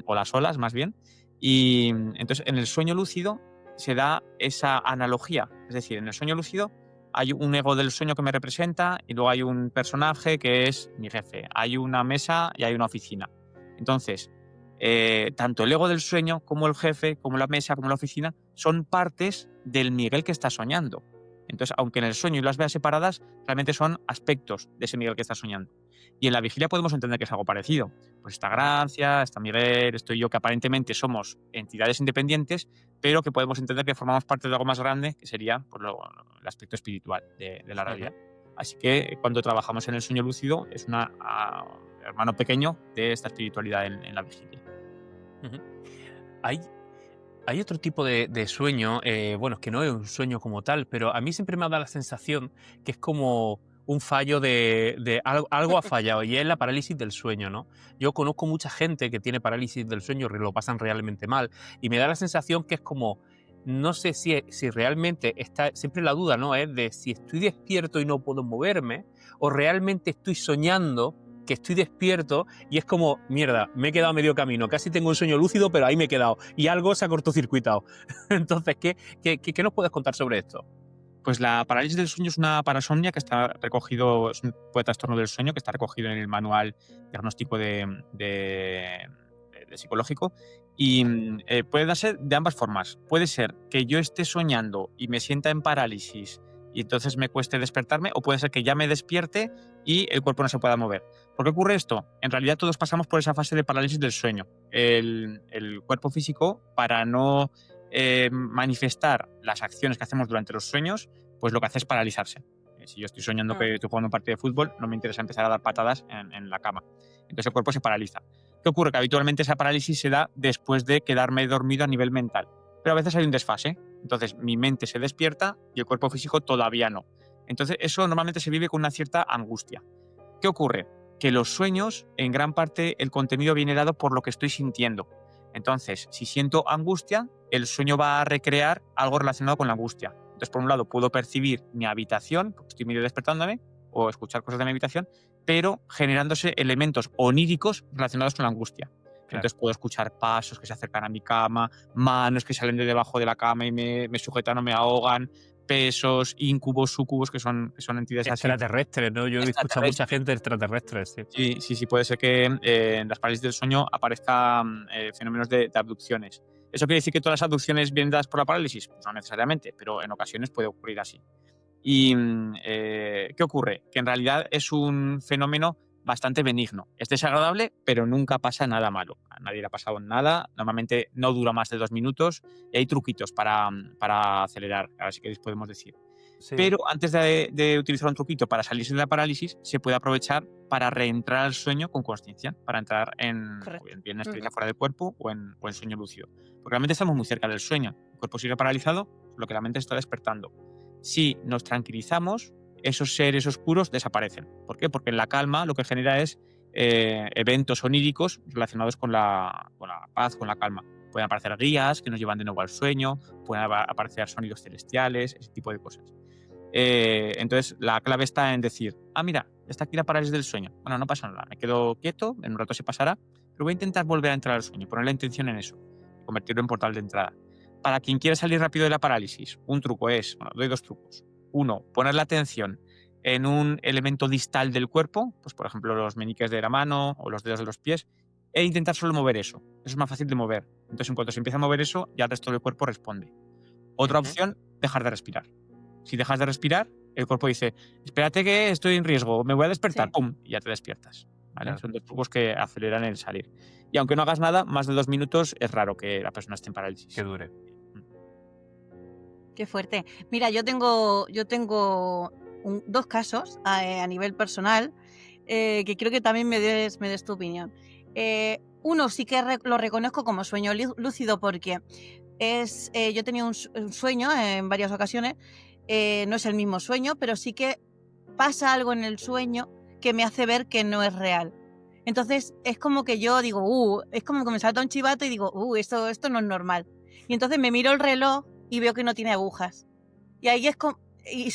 Speaker 3: o las olas más bien. Y entonces en el sueño lúcido se da esa analogía. Es decir, en el sueño lúcido hay un ego del sueño que me representa y luego hay un personaje que es mi jefe. Hay una mesa y hay una oficina. Entonces, tanto el ego del sueño como el jefe, como la mesa, como la oficina, son partes del Miguel que está soñando. Entonces, aunque en el sueño las veas separadas, realmente son aspectos de ese Miguel que está soñando. Y en la vigilia podemos entender que es algo parecido. Pues está Gracia, está Miguel, estoy yo, que aparentemente somos entidades independientes, pero que podemos entender que formamos parte de algo más grande, que sería pues, el aspecto espiritual de la realidad.
Speaker 2: Ujú.
Speaker 3: Así que cuando trabajamos en el sueño lúcido es un hermano pequeño de esta espiritualidad en la vigilia.
Speaker 2: Ujú. Hay, hay otro tipo de sueño, bueno, es que no es un sueño como tal, pero a mí siempre me ha dado la sensación que es como un fallo de algo ha fallado y es la parálisis del sueño, ¿no? Yo conozco mucha gente que tiene parálisis del sueño, lo pasan realmente mal y me da la sensación que es como, no sé si realmente está, siempre la duda, ¿no? Es de si estoy despierto y no puedo moverme o realmente estoy soñando que estoy despierto y es como, mierda, me he quedado a medio camino, casi tengo un sueño lúcido, pero ahí me he quedado y algo se ha cortocircuitado. Entonces, ¿qué nos puedes contar sobre esto?
Speaker 3: Pues la parálisis del sueño es una parasomnia que está recogido, es un tipo de trastorno del sueño que está recogido en el manual diagnóstico de psicológico y puede darse de ambas formas. Puede ser que yo esté soñando y me sienta en parálisis y entonces me cueste despertarme, o puede ser que ya me despierte y el cuerpo no se pueda mover. ¿Por qué ocurre esto? En realidad todos pasamos por esa fase de parálisis del sueño. El cuerpo físico, para no manifestar las acciones que hacemos durante los sueños, pues lo que hace es paralizarse. Si yo estoy soñando
Speaker 1: Mm.
Speaker 3: que estoy jugando un partido de fútbol, no me interesa empezar a dar patadas en la cama. Entonces el cuerpo se paraliza. ¿Qué ocurre? Que habitualmente esa parálisis se da después de quedarme dormido a nivel mental. Pero a veces hay un desfase. Entonces, mi mente se despierta y el cuerpo físico todavía no. Entonces, eso normalmente se vive con una cierta angustia. ¿Qué ocurre? Que los sueños, en gran parte, el contenido viene dado por lo que estoy sintiendo. Entonces, si siento angustia, el sueño va a recrear algo relacionado con la angustia. Entonces, por un lado, puedo percibir mi habitación, porque estoy medio despertándome, o escuchar cosas de mi habitación, pero generándose elementos oníricos relacionados con la angustia. Entonces puedo escuchar pasos que se acercan a mi cama, manos que salen de debajo de la cama y me sujetan o me ahogan, pesos, incubos, sucubos, que son entidades así.
Speaker 2: Extraterrestres, ¿no? Yo he escuchado a mucha gente extraterrestres, sí.
Speaker 3: Sí, puede ser que en las parálisis del sueño aparezcan fenómenos de abducciones. ¿Eso quiere decir que todas las abducciones vienen dadas por la parálisis? Pues no necesariamente, pero en ocasiones puede ocurrir así. ¿Y qué ocurre? Que en realidad es un fenómeno bastante benigno. Es desagradable, pero nunca pasa nada malo. A nadie le ha pasado nada. Normalmente no dura más de 2 minutos y hay truquitos para acelerar, así que podemos decir.
Speaker 2: Sí.
Speaker 3: Pero antes de utilizar un truquito para salirse de la parálisis, se puede aprovechar para reentrar al sueño con consciencia, para entrar en bien experiencia fuera del cuerpo o en sueño lúcido. Porque realmente estamos muy cerca del sueño. El cuerpo sigue paralizado, lo que la mente está despertando. Si nos tranquilizamos, esos seres oscuros desaparecen. ¿Por qué? Porque en la calma lo que genera es eventos oníricos relacionados con la paz, con la calma. Pueden aparecer guías que nos llevan de nuevo al sueño, pueden aparecer sonidos celestiales, ese tipo de cosas. Entonces, la clave está en decir, mira, está aquí la parálisis del sueño. Bueno, no pasa nada, me quedo quieto, en un rato se pasará, pero voy a intentar volver a entrar al sueño, poner la intención en eso, convertirlo en portal de entrada. Para quien quiera salir rápido de la parálisis, un truco es, doy 2 trucos. Uno, poner la atención en un elemento distal del cuerpo, pues por ejemplo los meñiques de la mano o los dedos de los pies, e intentar solo mover eso. Eso es más fácil de mover. Entonces, en cuanto se empieza a mover eso, ya el resto del cuerpo responde. Otra opción, dejar de respirar. Si dejas de respirar, el cuerpo dice, espérate que estoy en riesgo, me voy a despertar, ¡pum! Y ya te despiertas. ¿Vale? Claro. Son 2 trucos que aceleran el salir. Y aunque no hagas nada, más de 2 minutos es raro que la persona esté en parálisis.
Speaker 2: Que dure.
Speaker 1: Qué fuerte. Mira, yo tengo 2 casos a nivel personal que creo que también me des tu opinión. Uno sí que lo reconozco como sueño lúcido porque yo tenía un sueño en varias ocasiones. No es el mismo sueño, pero sí que pasa algo en el sueño que me hace ver que no es real. Entonces es como que yo digo, es como que me salta un chivato y digo, esto no es normal. Y entonces me miro el reloj y veo que no tiene agujas. Y ahí es como...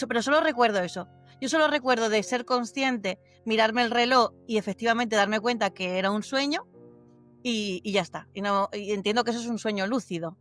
Speaker 1: pero solo recuerdo eso. Yo solo recuerdo de ser consciente, mirarme el reloj y efectivamente darme cuenta que era un sueño y ya está. Y entiendo que eso es un sueño lúcido.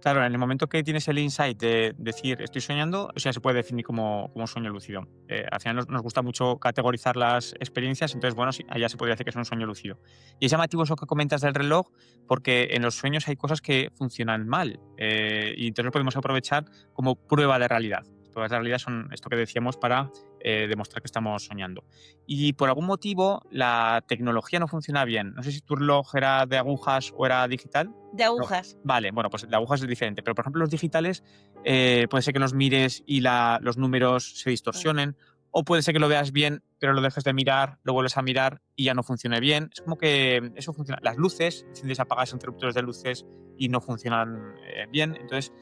Speaker 3: Claro, en el momento que tienes el insight de decir estoy soñando, o sea, se puede definir como sueño lúcido. Al final nos gusta mucho categorizar las experiencias, entonces, bueno, sí, allá se podría decir que es un sueño lúcido. Y es llamativo eso que comentas del reloj, porque en los sueños hay cosas que funcionan mal y entonces lo podemos aprovechar como prueba de realidad. Las pruebas de realidad son esto que decíamos para demostrar que estamos soñando. Y por algún motivo la tecnología no funciona bien. No sé si tu reloj era de agujas o era digital.
Speaker 1: De agujas.
Speaker 3: No. Vale, bueno, pues de agujas es diferente. Pero, por ejemplo, los digitales puede ser que los mires y los números se distorsionen. O puede ser que lo veas bien, pero lo dejes de mirar, lo vuelves a mirar y ya no funcione bien. Es como que eso funciona. Las luces, enciendes y apagas interruptores de luces y no funcionan bien. Entonces,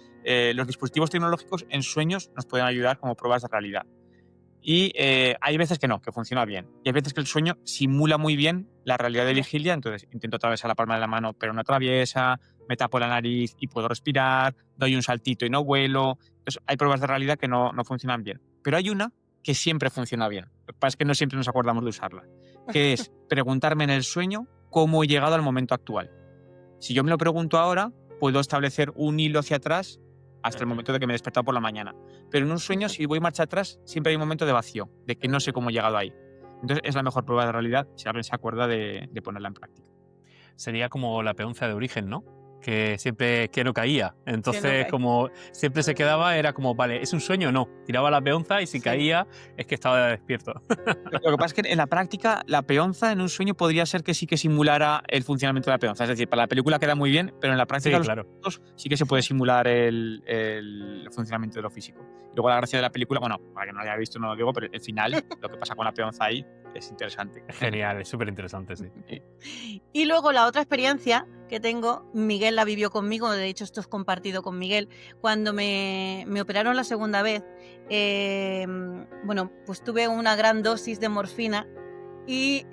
Speaker 3: los dispositivos tecnológicos en sueños nos pueden ayudar como pruebas de realidad. Y hay veces que no, que funciona bien. Y hay veces que el sueño simula muy bien la realidad de vigilia, entonces intento atravesar la palma de la mano, pero no atraviesa, me tapo la nariz y puedo respirar, doy un saltito y no vuelo. Entonces hay pruebas de realidad que no funcionan bien. Pero hay una que siempre funciona bien. Lo que pasa es que no siempre nos acordamos de usarla, que es preguntarme en el sueño cómo he llegado al momento actual. Si yo me lo pregunto ahora, puedo establecer un hilo hacia atrás hasta el momento de que me he despertado por la mañana. Pero en un sueño, si voy marcha atrás, siempre hay un momento de vacío, de que no sé cómo he llegado ahí. Entonces es la mejor prueba de realidad si alguien se acuerda de ponerla en práctica.
Speaker 2: Sería como la peonza de origen, ¿no? Que siempre que no caía. Entonces, como siempre se quedaba, era como, vale, ¿es un sueño o no? Tiraba la peonza y si caía, es que estaba despierto.
Speaker 3: Lo que pasa es que en la práctica, la peonza en un sueño podría ser que sí que simulara el funcionamiento de la peonza. Es decir, para la película queda muy bien, pero en la práctica sí que se puede simular el funcionamiento de lo físico. Y luego la gracia de la película, bueno, para que no lo haya visto no lo digo, pero el final, lo que pasa con la peonza ahí, es interesante.
Speaker 2: Genial, es súper interesante, sí.
Speaker 1: Y luego la otra experiencia que tengo, Miguel la vivió conmigo, de hecho esto es compartido con Miguel, cuando me operaron la segunda vez, bueno, pues tuve una gran dosis de morfina y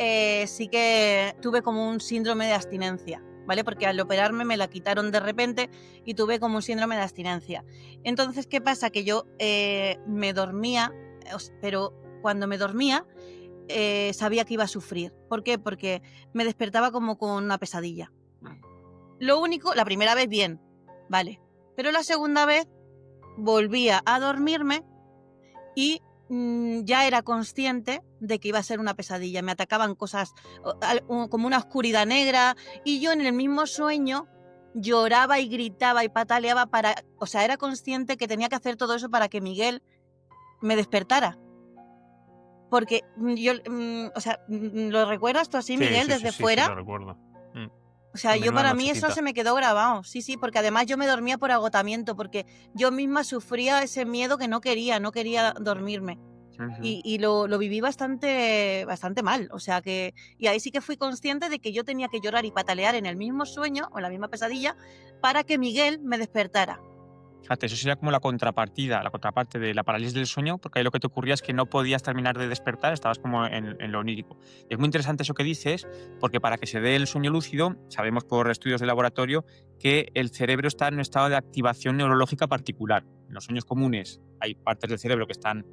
Speaker 1: sí que tuve como un síndrome de abstinencia, ¿vale? Porque al operarme me la quitaron de repente y tuve como un síndrome de abstinencia. Entonces, ¿qué pasa? Que yo me dormía, pero cuando me dormía sabía que iba a sufrir. ¿Por qué? Porque me despertaba como con una pesadilla. Lo único, la primera vez bien, vale, pero la segunda vez volvía a dormirme y ya era consciente de que iba a ser una pesadilla. Me atacaban cosas como una oscuridad negra y yo en el mismo sueño lloraba y gritaba y pataleaba o sea, era consciente que tenía que hacer todo eso para que Miguel me despertara. Porque yo, o sea, ¿lo recuerdas tú así, Miguel, desde fuera?
Speaker 2: Sí, lo recuerdo.
Speaker 1: O sea, yo
Speaker 2: Menuda
Speaker 1: para mí eso
Speaker 2: nochecita.
Speaker 1: se me quedó grabado, sí, porque además yo me dormía por agotamiento, porque yo misma sufría ese miedo que no quería dormirme. Y lo viví bastante mal, o sea que... Y ahí sí que fui consciente de que yo tenía que llorar y patalear en el mismo sueño, o en la misma pesadilla, para que Miguel me despertara.
Speaker 3: Fíjate, eso sería como la contraparte de la parálisis del sueño, porque ahí lo que te ocurría es que no podías terminar de despertar, estabas como en lo onírico. Y es muy interesante eso que dices, porque para que se dé el sueño lúcido, sabemos por estudios de laboratorio que el cerebro está en un estado de activación neurológica particular. En los sueños comunes hay partes del cerebro que están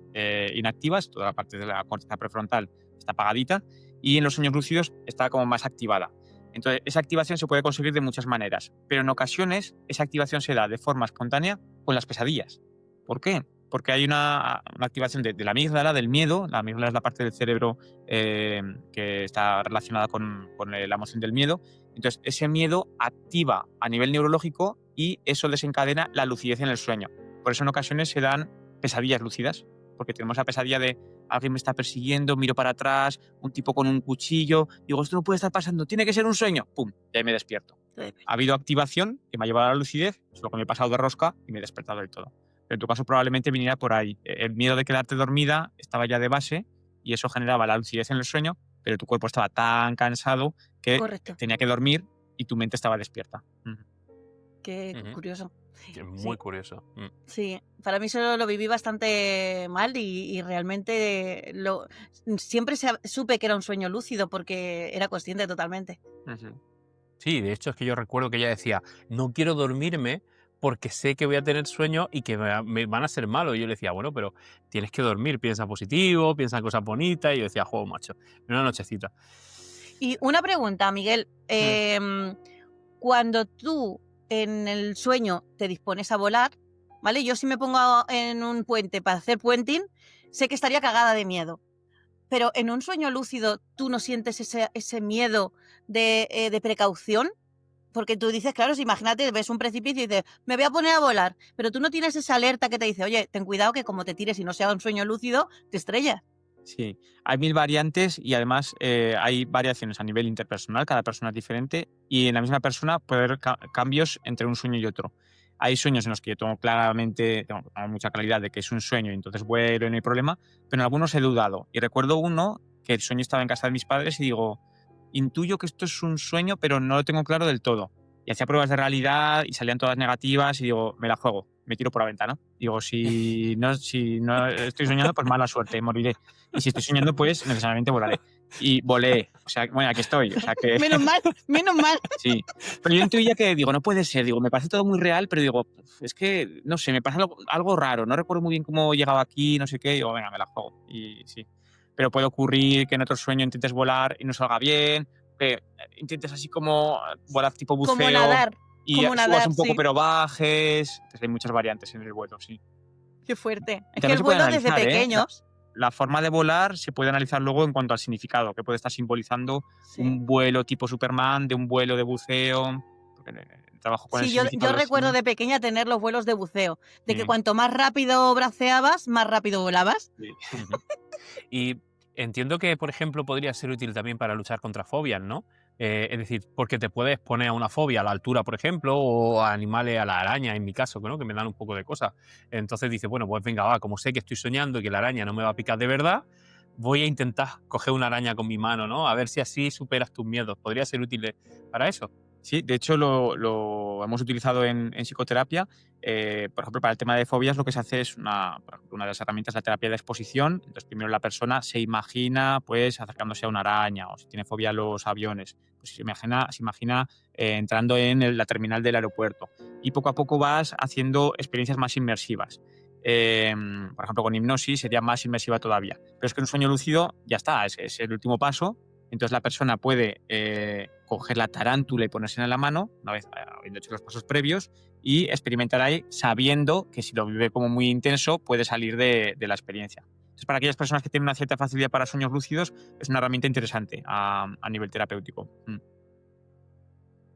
Speaker 3: inactivas, toda la parte de la corteza prefrontal está apagadita, y en los sueños lúcidos está como más activada. Entonces, esa activación se puede conseguir de muchas maneras, pero en ocasiones esa activación se da de forma espontánea con las pesadillas. ¿Por qué? Porque hay una activación de la amígdala, del miedo. La amígdala es la parte del cerebro que está relacionada con la emoción del miedo. Entonces, ese miedo activa a nivel neurológico y eso desencadena la lucidez en el sueño. Por eso en ocasiones se dan pesadillas lúcidas, porque tenemos la pesadilla de alguien me está persiguiendo, miro para atrás, un tipo con un cuchillo, digo, esto no puede estar pasando, tiene que ser un sueño, ¡pum! Y ahí me despierto. Ha habido activación que me ha llevado a la lucidez, es lo que me he pasado de rosca y me he despertado del todo. Pero en tu caso probablemente viniera por ahí. El miedo de quedarte dormida estaba ya de base y eso generaba la lucidez en el sueño, pero tu cuerpo estaba tan cansado que
Speaker 1: Correcto.
Speaker 3: tenía que dormir y tu mente estaba despierta.
Speaker 1: Qué curioso.
Speaker 2: Es muy curioso.
Speaker 1: Sí, para mí solo lo viví bastante mal y realmente siempre supe que era un sueño lúcido porque era consciente totalmente.
Speaker 2: Sí, de hecho es que yo recuerdo que ella decía, no quiero dormirme porque sé que voy a tener sueños y que me van a ser malos. Y yo le decía, bueno, pero tienes que dormir, piensa positivo, piensa en cosas bonitas. Y yo decía, juego macho, una nochecita.
Speaker 1: Y una pregunta, Miguel, cuando tú en el sueño te dispones a volar, ¿vale? Yo si me pongo en un puente para hacer puenting, sé que estaría cagada de miedo. Pero en un sueño lúcido, ¿tú no sientes ese miedo de precaución? Porque tú dices, claro, si imagínate, ves un precipicio y dices, me voy a poner a volar, pero tú no tienes esa alerta que te dice, oye, ten cuidado que como te tires y no sea un sueño lúcido, te estrellas.
Speaker 3: Sí, hay 1000 variantes y además hay variaciones a nivel interpersonal, cada persona es diferente y en la misma persona puede haber cambios entre un sueño y otro. Hay sueños en los que yo tengo mucha claridad de que es un sueño y entonces vuelo y no hay problema, pero en algunos he dudado. Y recuerdo uno que el sueño estaba en casa de mis padres y digo, intuyo que esto es un sueño, pero no lo tengo claro del todo. Y hacía pruebas de realidad y salían todas negativas y digo, me la juego, me tiro por la ventana. Digo, si no estoy soñando, pues mala suerte, moriré. Y si estoy soñando, pues necesariamente volaré. Y volé. O sea, bueno, aquí estoy. O sea que...
Speaker 1: Menos mal.
Speaker 3: Sí. Pero yo intuía que, digo, no puede ser. Digo, me parece todo muy real, pero digo, es que, no sé, me pasa algo raro. No recuerdo muy bien cómo he llegado aquí, no sé qué. Digo, venga, me la juego. Y sí. Pero puede ocurrir que en otro sueño intentes volar y no salga bien, que intentes así como volar tipo buceo.
Speaker 1: Como nadar.
Speaker 3: Y subas un poco,
Speaker 1: sí.
Speaker 3: pero bajes. Entonces hay muchas variantes en el vuelo, sí.
Speaker 1: Qué fuerte. Es que
Speaker 3: También
Speaker 1: el
Speaker 3: se puede
Speaker 1: vuelo
Speaker 3: analizar,
Speaker 1: desde pequeños...
Speaker 3: La forma de volar se puede analizar luego en cuanto al significado, que puede estar simbolizando un vuelo tipo Superman, de un vuelo de buceo. Trabajo con el significado.
Speaker 1: Yo recuerdo de pequeña tener los vuelos de buceo, de que cuanto más rápido braceabas, más rápido volabas.
Speaker 3: Sí.
Speaker 2: Y entiendo que, por ejemplo, podría ser útil también para luchar contra fobias, ¿no? Es decir, porque te puedes poner a una fobia a la altura, por ejemplo, o a animales, a la araña, en mi caso, ¿no? Que me dan un poco de cosas. Entonces dices, bueno, pues venga, va, como sé que estoy soñando y que la araña no me va a picar de verdad, voy a intentar coger una araña con mi mano, ¿no? A ver si así superas tus miedos. ¿Podría ser útil para eso?
Speaker 3: Sí, de hecho lo hemos utilizado en psicoterapia. Por ejemplo, para el tema de fobias lo que se hace es por ejemplo, una de las herramientas, la terapia de exposición. Entonces, primero la persona se imagina pues acercándose a una araña, o si tiene fobia a los aviones, pues se imagina entrando en la terminal del aeropuerto. Y poco a poco vas haciendo experiencias más inmersivas. Por ejemplo, con hipnosis sería más inmersiva todavía. Pero es que en un sueño lúcido ya está, es el último paso. Entonces la persona puede coger la tarántula y ponerse en la mano, una vez habiendo hecho los pasos previos, y experimentar ahí sabiendo que si lo vive como muy intenso puede salir de la experiencia. Entonces, para aquellas personas que tienen una cierta facilidad para sueños lúcidos, es una herramienta interesante a nivel terapéutico.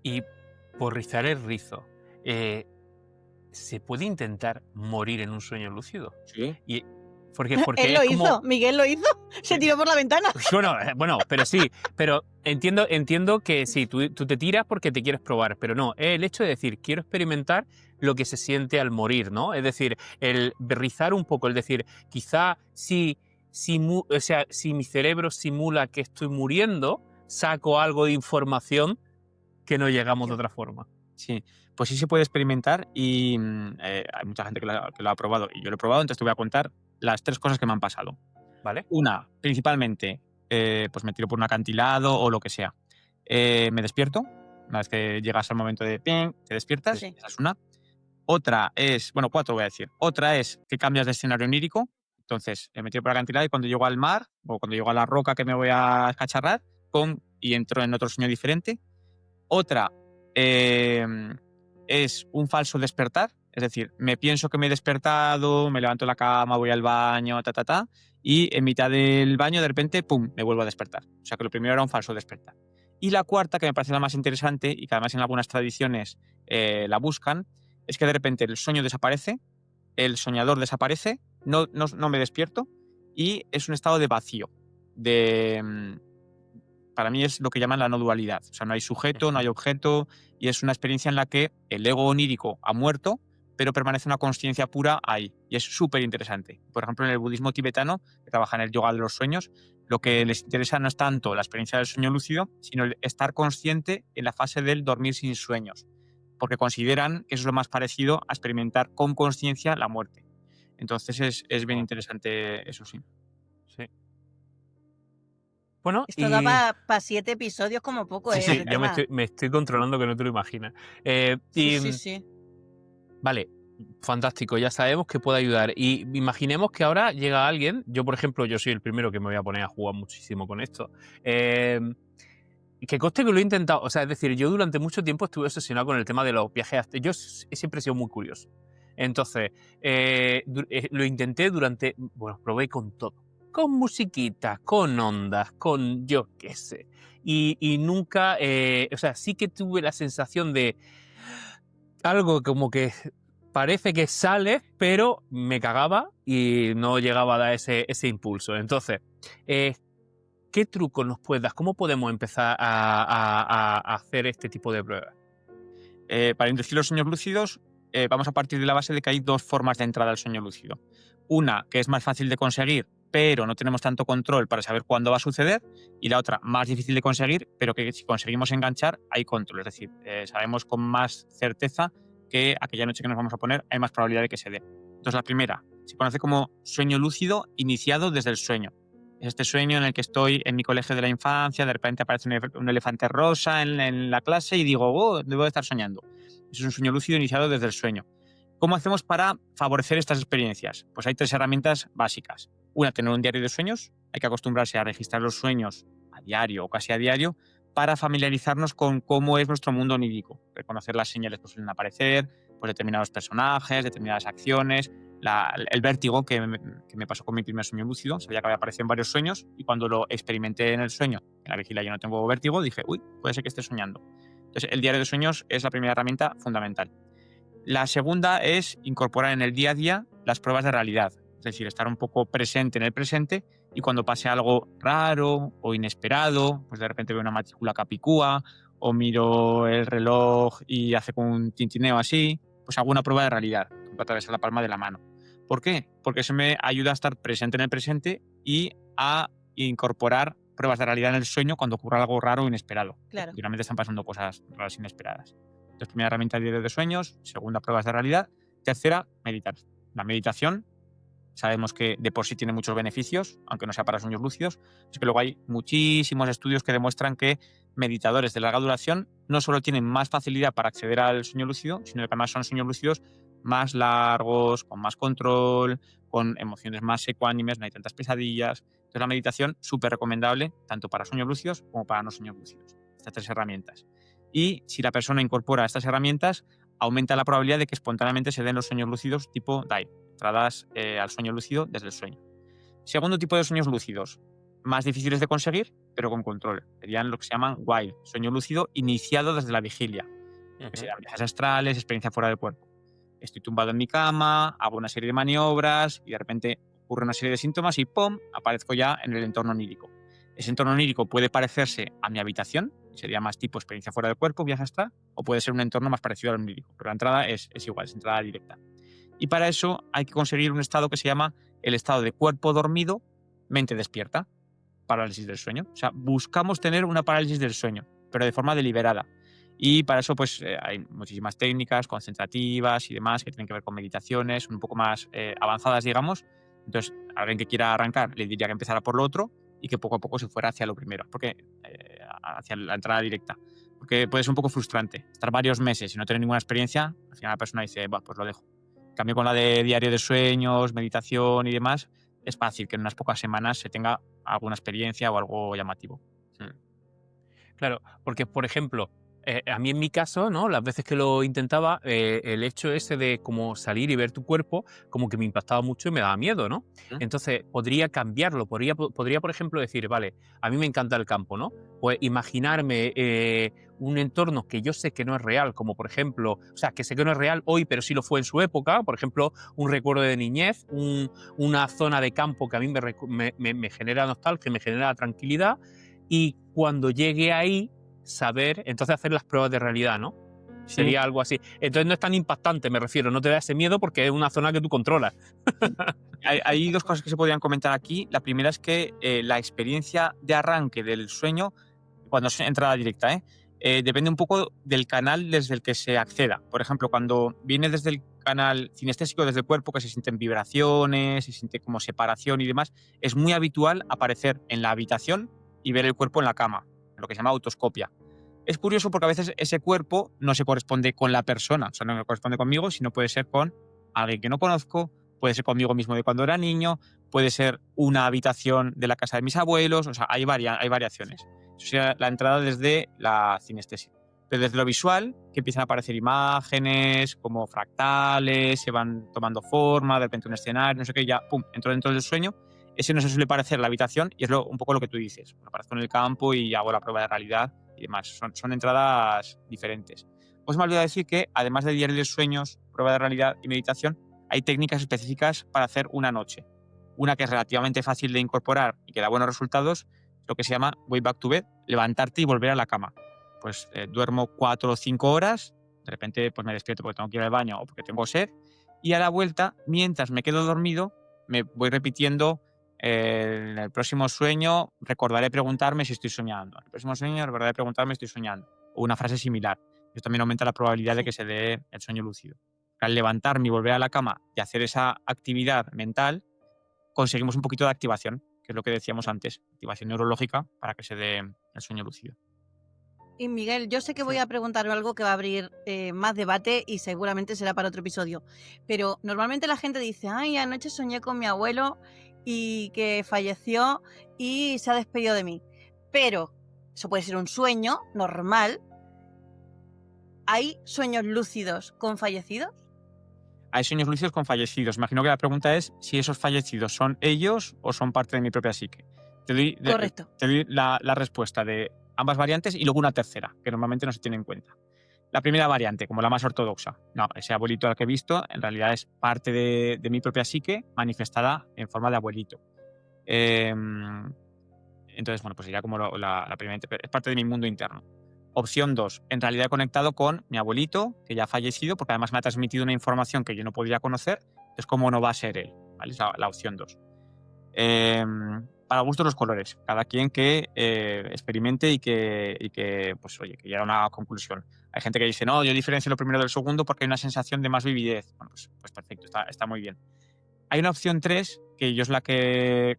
Speaker 2: Y por rizar el rizo, ¿se puede intentar morir en un sueño lúcido?
Speaker 3: Sí.
Speaker 2: Y porque
Speaker 1: Él lo
Speaker 2: es como...
Speaker 1: hizo, Miguel lo hizo, se tiró por la ventana.
Speaker 2: Bueno, pero sí, pero entiendo que sí, tú te tiras porque te quieres probar, pero no, es el hecho de decir, quiero experimentar lo que se siente al morir, ¿no? Es decir, el rizar un poco, el decir, quizá si mi cerebro simula que estoy muriendo, saco algo de información que no llegamos de otra forma.
Speaker 3: Sí, pues sí se puede experimentar y hay mucha gente que lo ha probado y yo lo he probado, entonces te voy a contar las 3 cosas que me han pasado.
Speaker 2: ¿Vale?
Speaker 3: Una, principalmente, pues me tiro por un acantilado o lo que sea. Me despierto, una vez que llegas al momento de ping, te despiertas,
Speaker 1: Sí.
Speaker 3: esa es una. Otra es, bueno, 4 voy a decir. Otra es que cambias de escenario onírico, entonces me tiro por el acantilado y cuando llego al mar o cuando llego a la roca que me voy a escacharrar, pum, y entro en otro sueño diferente. Otra es un falso despertar, es decir, me pienso que me he despertado, me levanto de la cama, voy al baño, y en mitad del baño de repente, pum, me vuelvo a despertar. O sea que lo primero era un falso despertar. Y la cuarta, que me parece la más interesante y que además en algunas tradiciones la buscan, es que de repente el sueño desaparece, el soñador desaparece, no me despierto y es un estado de vacío, para mí es lo que llaman la no dualidad. O sea, no hay sujeto, no hay objeto, y es una experiencia en la que el ego onírico ha muerto, pero permanece una consciencia pura ahí. Y es súper interesante. Por ejemplo, en el budismo tibetano, que trabaja en el yoga de los sueños, lo que les interesa no es tanto la experiencia del sueño lúcido, sino el estar consciente en la fase del dormir sin sueños, porque consideran que eso es lo más parecido a experimentar con consciencia la muerte. Entonces es bien interesante eso, sí.
Speaker 2: Sí. Bueno,
Speaker 1: Esto da para 7 episodios como poco,
Speaker 2: sí,
Speaker 1: ese
Speaker 2: yo me
Speaker 1: tema.
Speaker 2: estoy controlando que no te lo imaginas.
Speaker 1: Sí.
Speaker 2: Vale, fantástico, ya sabemos que puede ayudar. Y imaginemos que ahora llega alguien, yo por ejemplo, yo soy el primero que me voy a poner a jugar muchísimo con esto. Que conste que lo he intentado, o sea, es decir, yo durante mucho tiempo estuve obsesionado con el tema de los viajes. Yo siempre he sido muy curioso. Entonces, lo intenté probé con todo. Con musiquitas, con ondas, con yo qué sé. Y nunca, o sea, sí que tuve la sensación de algo como que parece que sale, pero me cagaba y no llegaba a dar ese impulso. Entonces, ¿qué trucos nos puedes dar? ¿Cómo podemos empezar a hacer este tipo de pruebas?
Speaker 3: Para inducir los sueños lúcidos, vamos a partir de la base de que hay 2 formas de entrada al sueño lúcido. Una, que es más fácil de conseguir, pero no tenemos tanto control para saber cuándo va a suceder, y la otra, más difícil de conseguir, pero que si conseguimos enganchar, hay control. Es decir, sabemos con más certeza que aquella noche que nos vamos a poner hay más probabilidad de que se dé. Entonces, la primera se conoce como sueño lúcido iniciado desde el sueño. Es este sueño en el que estoy en mi colegio de la infancia, de repente aparece un elefante rosa en la clase y digo, oh, debo de estar soñando. Eso es un sueño lúcido iniciado desde el sueño. ¿Cómo hacemos para favorecer estas experiencias? Pues hay 3 herramientas básicas. Una, tener un diario de sueños. Hay que acostumbrarse a registrar los sueños a diario o casi a diario para familiarizarnos con cómo es nuestro mundo onírico. Reconocer las señales que suelen aparecer, pues determinados personajes, determinadas acciones, el vértigo que me pasó con mi primer sueño lúcido. Sabía que había aparecido en varios sueños y cuando lo experimenté en el sueño, en la vigilia yo no tengo vértigo, dije, uy, puede ser que esté soñando. Entonces, el diario de sueños es la primera herramienta fundamental. La segunda es incorporar en el día a día las pruebas de realidad, es decir, estar un poco presente en el presente y cuando pase algo raro o inesperado, pues de repente veo una matrícula capicúa o miro el reloj y hace como un tintineo así, pues hago una prueba de realidad, a través de la palma de la mano. ¿Por qué? Porque eso me ayuda a estar presente en el presente y a incorporar pruebas de realidad en el sueño cuando ocurra algo raro o inesperado.
Speaker 1: Claro.
Speaker 3: Finalmente están pasando cosas raras inesperadas. Entonces, primera herramienta, diario de sueños. Segunda, pruebas de realidad. Tercera, meditar. La meditación sabemos que de por sí tiene muchos beneficios, aunque no sea para sueños lúcidos. Es que luego hay muchísimos estudios que demuestran que meditadores de larga duración no solo tienen más facilidad para acceder al sueño lúcido, sino que además son sueños lúcidos más largos, con más control, con emociones más ecuánimes, no hay tantas pesadillas. Entonces la meditación súper recomendable tanto para sueños lúcidos como para no sueños lúcidos. Estas 3 herramientas. Y si la persona incorpora estas herramientas, aumenta la probabilidad de que espontáneamente se den los sueños lúcidos tipo DAI, entradas al sueño lúcido desde el sueño. Segundo tipo de sueños lúcidos, más difíciles de conseguir, pero con control. Serían lo que se llaman WILE, sueño lúcido iniciado desde la vigilia. Que serían viajes astrales, experiencia fuera del cuerpo. Estoy tumbado en mi cama, hago una serie de maniobras y de repente ocurre una serie de síntomas y ¡pum!, aparezco ya en el entorno onírico. Ese entorno onírico puede parecerse a mi habitación, sería más tipo experiencia fuera del cuerpo, viaje astral, o puede ser un entorno más parecido al onírico, pero la entrada es igual, es entrada directa. Y para eso hay que conseguir un estado que se llama el estado de cuerpo dormido, mente despierta, parálisis del sueño. O sea, buscamos tener una parálisis del sueño, pero de forma deliberada. Y para eso pues hay muchísimas técnicas concentrativas y demás que tienen que ver con meditaciones un poco más avanzadas, digamos. Entonces, alguien que quiera arrancar le diría que empezara por lo otro y que poco a poco se fuera hacia lo primero, porque hacia la entrada directa. Porque puede ser un poco frustrante estar varios meses y no tener ninguna experiencia. Al final la persona dice, pues lo dejo. En cambio, con la de diario de sueños, meditación y demás, es fácil que en unas pocas semanas se tenga alguna experiencia o algo llamativo.
Speaker 2: Claro, porque, por ejemplo, a mí en mi caso, ¿no? Las veces que lo intentaba, el hecho ese de como salir y ver tu cuerpo, como que me impactaba mucho y me daba miedo, ¿no? Entonces, podría cambiarlo, podría, por ejemplo, decir, vale, a mí me encanta el campo, ¿no? Pues imaginarme un entorno que yo sé que no es real, como por ejemplo, o sea, que sé que no es real hoy, pero sí lo fue en su época, por ejemplo, un recuerdo de niñez, una zona de campo que a mí me genera nostalgia, me genera tranquilidad, y cuando llegue ahí, saber, entonces hacer las pruebas de realidad, ¿no?
Speaker 3: Sí.
Speaker 2: Sería algo así. Entonces no es tan impactante, me refiero, no te da ese miedo porque es una zona que tú controlas.
Speaker 3: Hay 2 cosas que se podrían comentar aquí. La primera es que la experiencia de arranque del sueño, cuando es entrada directa, depende un poco del canal desde el que se acceda. Por ejemplo, cuando viene desde el canal cinestésico, desde el cuerpo, que se sienten vibraciones, se siente como separación y demás, es muy habitual aparecer en la habitación y ver el cuerpo en la cama, lo que se llama autoscopia. Es curioso porque a veces ese cuerpo no se corresponde con la persona, o sea, no me corresponde conmigo, sino puede ser con alguien que no conozco, puede ser conmigo mismo de cuando era niño, puede ser una habitación de la casa de mis abuelos, o sea, hay variaciones. Eso sería la entrada desde la cinestesia. Pero desde lo visual, que empiezan a aparecer imágenes como fractales, se van tomando forma, de repente un escenario, no sé qué, ya, pum, entro dentro del sueño. Ese no se suele parecer la habitación y es un poco lo que tú dices. Me aparezco en el campo y hago la prueba de realidad y demás. Son entradas diferentes. Pues me olvidado decir que, además de diario de sueños, prueba de realidad y meditación, hay técnicas específicas para hacer una noche. Una que es relativamente fácil de incorporar y que da buenos resultados, es lo que se llama way back to bed, levantarte y volver a la cama. Pues duermo 4 o 5 horas, de repente pues me despierto porque tengo que ir al baño o porque tengo sed, y a la vuelta, mientras me quedo dormido, me voy repitiendo en el próximo sueño recordaré preguntarme si estoy soñando. En el próximo sueño recordaré preguntarme si estoy soñando. O una frase similar. Eso también aumenta la probabilidad de que se dé el sueño lúcido. Al levantarme y volver a la cama y hacer esa actividad mental, conseguimos un poquito de activación, que es lo que decíamos antes, activación neurológica para que se dé el sueño lúcido.
Speaker 1: Y Miguel, yo sé que voy a preguntar algo que va a abrir más debate y seguramente será para otro episodio, pero normalmente la gente dice, ay, anoche soñé con mi abuelo y que falleció y se ha despedido de mí. Pero eso puede ser un sueño normal. ¿Hay sueños lúcidos con fallecidos?
Speaker 3: Hay sueños lúcidos con fallecidos. Imagino que la pregunta es si esos fallecidos son ellos o son parte de mi propia psique.
Speaker 1: Correcto.
Speaker 3: Te doy la respuesta de ambas variantes y luego una tercera, que normalmente no se tiene en cuenta. La primera variante, como la más ortodoxa. No, ese abuelito al que he visto en realidad es parte de mi propia psique manifestada en forma de abuelito. Entonces, bueno, pues sería como la primera, es parte de mi mundo interno. Opción 2, en realidad he conectado con mi abuelito, que ya ha fallecido, porque además me ha transmitido una información que yo no podía conocer, entonces cómo no va a ser él, ¿vale? Es la opción 2. Para gustos los colores. Cada quien que experimente y que, pues oye, que llegue a una conclusión. Hay gente que dice, no, yo diferencio lo primero del segundo porque hay una sensación de más vividez. Bueno, pues perfecto, está muy bien. Hay una opción 3, que yo es con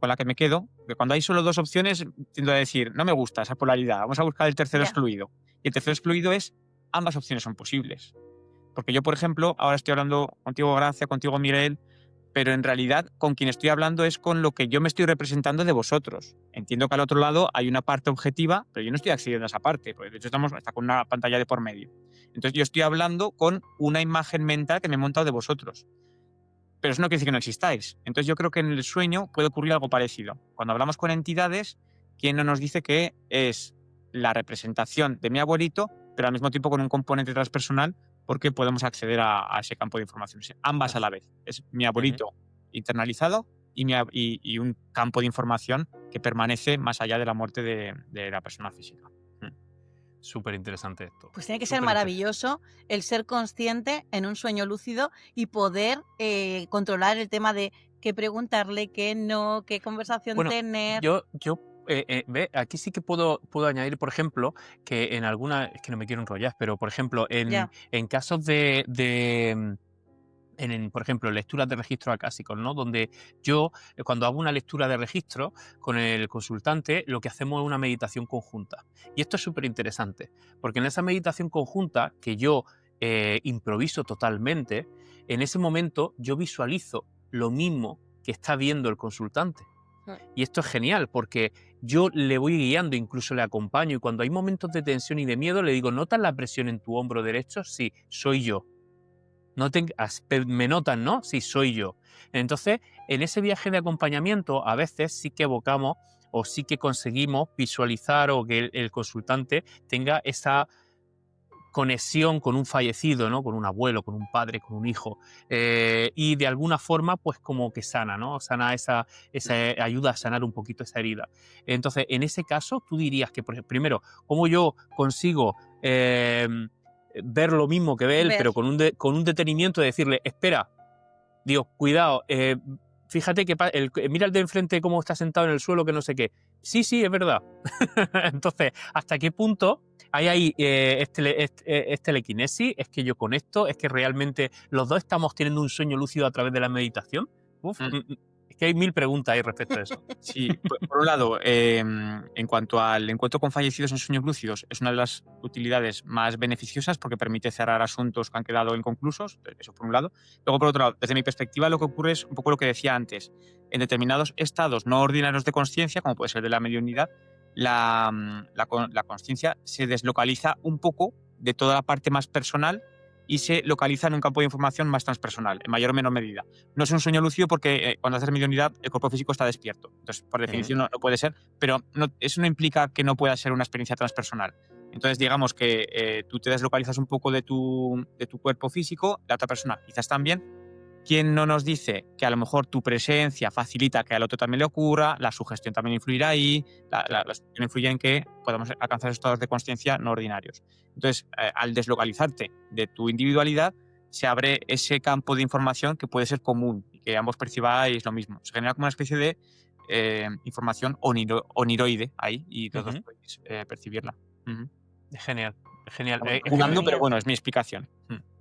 Speaker 3: la que me quedo, que cuando hay solo 2 opciones, tiendo a decir, no me gusta esa polaridad, vamos a buscar el tercero excluido. Y el tercero excluido es, ambas opciones son posibles. Porque yo, por ejemplo, ahora estoy hablando contigo, Gracia, contigo, Miguel, pero en realidad con quien estoy hablando es con lo que yo me estoy representando de vosotros. Entiendo que al otro lado hay una parte objetiva, pero yo no estoy accediendo a esa parte, porque de hecho está con una pantalla de por medio. Entonces yo estoy hablando con una imagen mental que me he montado de vosotros. Pero eso no quiere decir que no existáis. Entonces yo creo que en el sueño puede ocurrir algo parecido. Cuando hablamos con entidades, ¿quién no nos dice que es la representación de mi abuelito, pero al mismo tiempo con un componente transpersonal, porque podemos acceder a ese campo de información? Ambas a la vez. Es mi abuelito internalizado y un campo de información que permanece más allá de la muerte de la persona física.
Speaker 2: Súper interesante esto.
Speaker 1: Pues tiene que ser maravilloso el ser consciente en un sueño lúcido y poder controlar el tema de qué preguntarle, qué no, qué conversación tener.
Speaker 2: Ve, aquí sí que puedo añadir, por ejemplo, que en alguna, es que no me quiero enrollar, pero por ejemplo, en casos por ejemplo, lecturas de registros acásicos, ¿no? Donde yo, cuando hago una lectura de registro con el consultante, lo que hacemos es una meditación conjunta. Y esto es súper interesante, porque en esa meditación conjunta, que yo improviso totalmente, en ese momento yo visualizo lo mismo que está viendo el consultante. Y esto es genial, porque yo le voy guiando, incluso le acompaño, y cuando hay momentos de tensión y de miedo, le digo, ¿notas la presión en tu hombro derecho? Sí, soy yo. Me notan, ¿no? Sí, soy yo. Entonces, en ese viaje de acompañamiento, a veces sí que evocamos o sí que conseguimos visualizar o que el consultante tenga esa conexión con un fallecido, ¿no? Con un abuelo, con un padre, con un hijo. Y de alguna forma, pues como que sana, ¿no? Sana esa ayuda a sanar un poquito esa herida. Entonces, en ese caso, tú dirías que, primero, ¿cómo yo consigo ver lo mismo que ve él, pero con un detenimiento de decirle, espera, Dios, cuidado, fíjate que mira el de enfrente cómo está sentado en el suelo, que no sé qué. Sí, es verdad. Entonces, ¿hasta qué punto hay ahí telequinesis? ¿Es que yo conecto? ¿Es que realmente los dos estamos teniendo un sueño lúcido a través de la meditación? Es que hay 1000 preguntas ahí respecto a eso.
Speaker 3: Sí, por un lado, en cuanto al encuentro con fallecidos en sueños lúcidos, es una de las utilidades más beneficiosas porque permite cerrar asuntos que han quedado inconclusos, eso por un lado. Luego, por otro lado, desde mi perspectiva, lo que ocurre es un poco lo que decía antes. En determinados estados no ordinarios de consciencia, como puede ser de la mediunidad, la consciencia se deslocaliza un poco de toda la parte más personal y se localiza en un campo de información más transpersonal, en mayor o menor medida. No es un sueño lúcido porque cuando haces mediunidad el cuerpo físico está despierto. Entonces, por definición no puede ser, pero eso no implica que no pueda ser una experiencia transpersonal. Entonces, digamos que tú te deslocalizas un poco de tu cuerpo físico, la otra persona quizás también. ¿Quién no nos dice que a lo mejor tu presencia facilita que al otro también le ocurra? La sugestión también influirá ahí, la sugestión influye en que podamos alcanzar estados de consciencia no ordinarios. Entonces, al deslocalizarte de tu individualidad, se abre ese campo de información que puede ser común y que ambos percibáis lo mismo. Se genera como una especie de información oniroide ahí y todos podéis percibirla.
Speaker 2: Genial.
Speaker 3: Jugando, pero bueno, es mi explicación.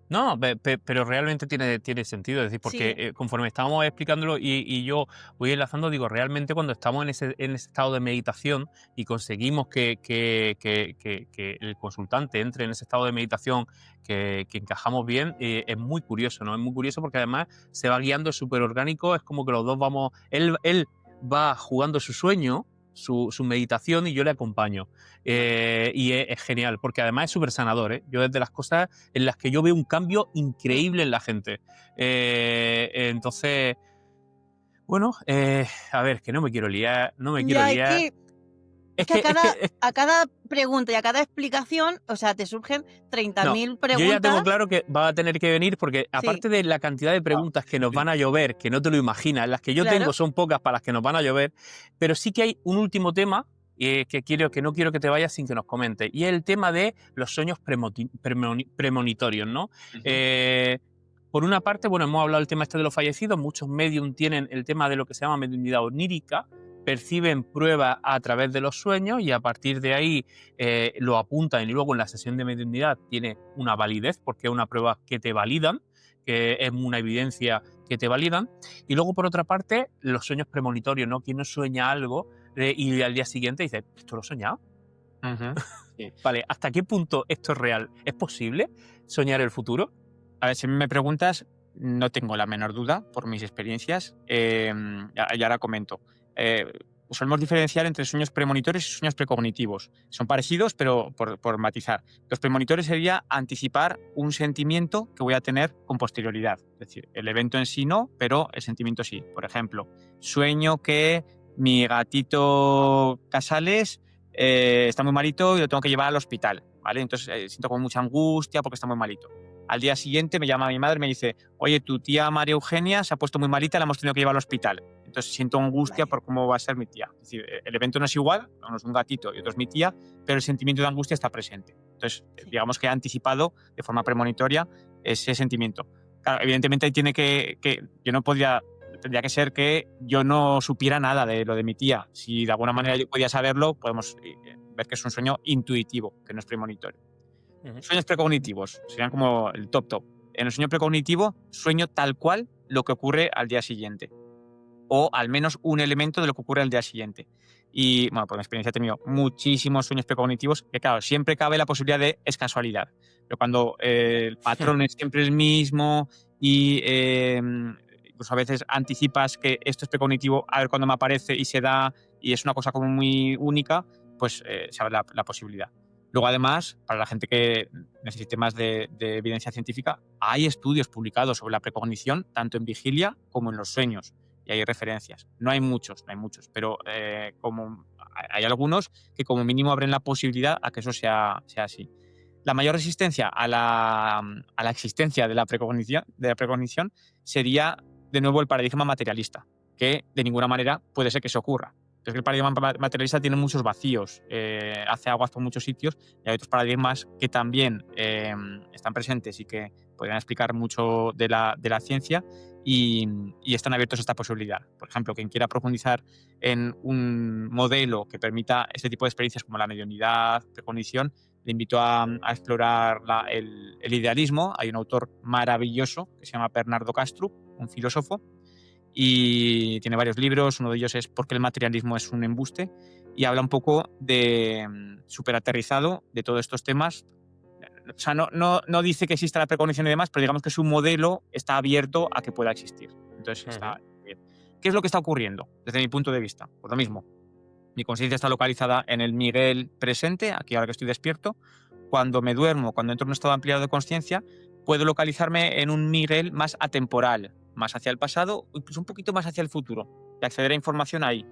Speaker 2: No, pero realmente tiene sentido, es decir, porque conforme estábamos explicándolo y yo voy enlazando, digo, realmente cuando estamos en ese estado de meditación y conseguimos que el consultante entre en ese estado de meditación que encajamos bien, es muy curioso, ¿no? Es muy curioso porque además se va guiando, es súper orgánico, es como que los dos vamos, él va jugando su sueño, su meditación y yo le acompaño. Y es genial, porque además es súper sanador, ¿eh? Yo es de las cosas en las que yo veo un cambio increíble en la gente. Entonces, bueno, a ver, que no me quiero liar,
Speaker 1: Es que a cada pregunta y a cada explicación, o sea, te surgen 30.000 preguntas.
Speaker 2: Yo ya tengo claro que va a tener que venir porque aparte de la cantidad de preguntas que nos van a llover, que no te lo imaginas, las que yo tengo son pocas para las que nos van a llover, pero sí que hay un último tema que no quiero que te vayas sin que nos comentes, y es el tema de los sueños premonitorios, ¿no? por una parte, bueno, hemos hablado del tema este de los fallecidos, muchos medium tienen el tema de lo que se llama mediunidad onírica, perciben pruebas a través de los sueños y a partir de ahí lo apuntan y luego en la sesión de mediunidad tiene una validez porque es una prueba que te validan, que es una evidencia que te validan. Y luego, por otra parte, los sueños premonitorios, ¿no? Quien no sueña algo y al día siguiente dice, ¿esto lo he soñado?
Speaker 3: Sí.
Speaker 2: Vale, ¿hasta qué punto esto es real? ¿Es posible soñar el futuro?
Speaker 3: A ver, si me preguntas, no tengo la menor duda por mis experiencias. Y ahora comento. Solemos diferenciar entre sueños premonitorios y sueños precognitivos. Son parecidos, pero por matizar. Los premonitorios sería anticipar un sentimiento que voy a tener con posterioridad. Es decir, el evento en sí no, pero el sentimiento sí. Por ejemplo, sueño que mi gatito Casales está muy malito y lo tengo que llevar al hospital, ¿vale? Entonces siento como mucha angustia porque está muy malito. Al día siguiente me llama mi madre y me dice, oye, tu tía María Eugenia se ha puesto muy malita, la hemos tenido que llevar al hospital. Entonces siento angustia por cómo va a ser mi tía. Es decir, el evento no es igual, uno es un gatito y otro es mi tía, pero el sentimiento de angustia está presente. Entonces, digamos que he anticipado de forma premonitoria ese sentimiento. Claro, evidentemente ahí tiene yo no podría, tendría que ser que yo no supiera nada de lo de mi tía. Si de alguna manera yo podía saberlo, podemos ver que es un sueño intuitivo, que no es premonitorio. Sueños precognitivos serían como el top. En el sueño precognitivo, sueño tal cual lo que ocurre al día siguiente. O al menos un elemento de lo que ocurre al día siguiente. Y, bueno, por mi experiencia he tenido muchísimos sueños precognitivos que, claro, siempre cabe la posibilidad de es casualidad. Pero cuando el patrón es siempre el mismo y incluso a veces anticipas que esto es precognitivo, a ver cuándo me aparece y se da, y es una cosa como muy única, pues se abre la posibilidad. Luego, además, para la gente que necesite más de evidencia científica, hay estudios publicados sobre la precognición, tanto en vigilia como en los sueños, y hay referencias. No hay muchos, pero como hay algunos que como mínimo abren la posibilidad a que eso sea así. La mayor resistencia a la existencia de la precognición sería, de nuevo, el paradigma materialista, que de ninguna manera puede ser que se ocurra. Es que el paradigma materialista tiene muchos vacíos, hace aguas por muchos sitios, y hay otros paradigmas que también están presentes y que podrían explicar mucho de la ciencia y están abiertos a esta posibilidad. Por ejemplo, quien quiera profundizar en un modelo que permita este tipo de experiencias como la mediunidad, precognición, le invito a explorar el idealismo. Hay un autor maravilloso que se llama Bernardo Kastrup, un filósofo, y tiene varios libros. Uno de ellos es ¿Por qué el materialismo es un embuste? Y habla un poco de súper aterrizado de todos estos temas. O sea, no dice que exista la precognición y demás, pero digamos que su modelo está abierto a que pueda existir. Entonces está bien. ¿Qué es lo que está ocurriendo desde mi punto de vista? Pues lo mismo. Mi conciencia está localizada en el Miguel presente, aquí ahora que estoy despierto. Cuando me duermo, cuando entro en un estado ampliado de conciencia, puedo localizarme en un Miguel más atemporal, más hacia el pasado o incluso un poquito más hacia el futuro, y acceder a información ahí.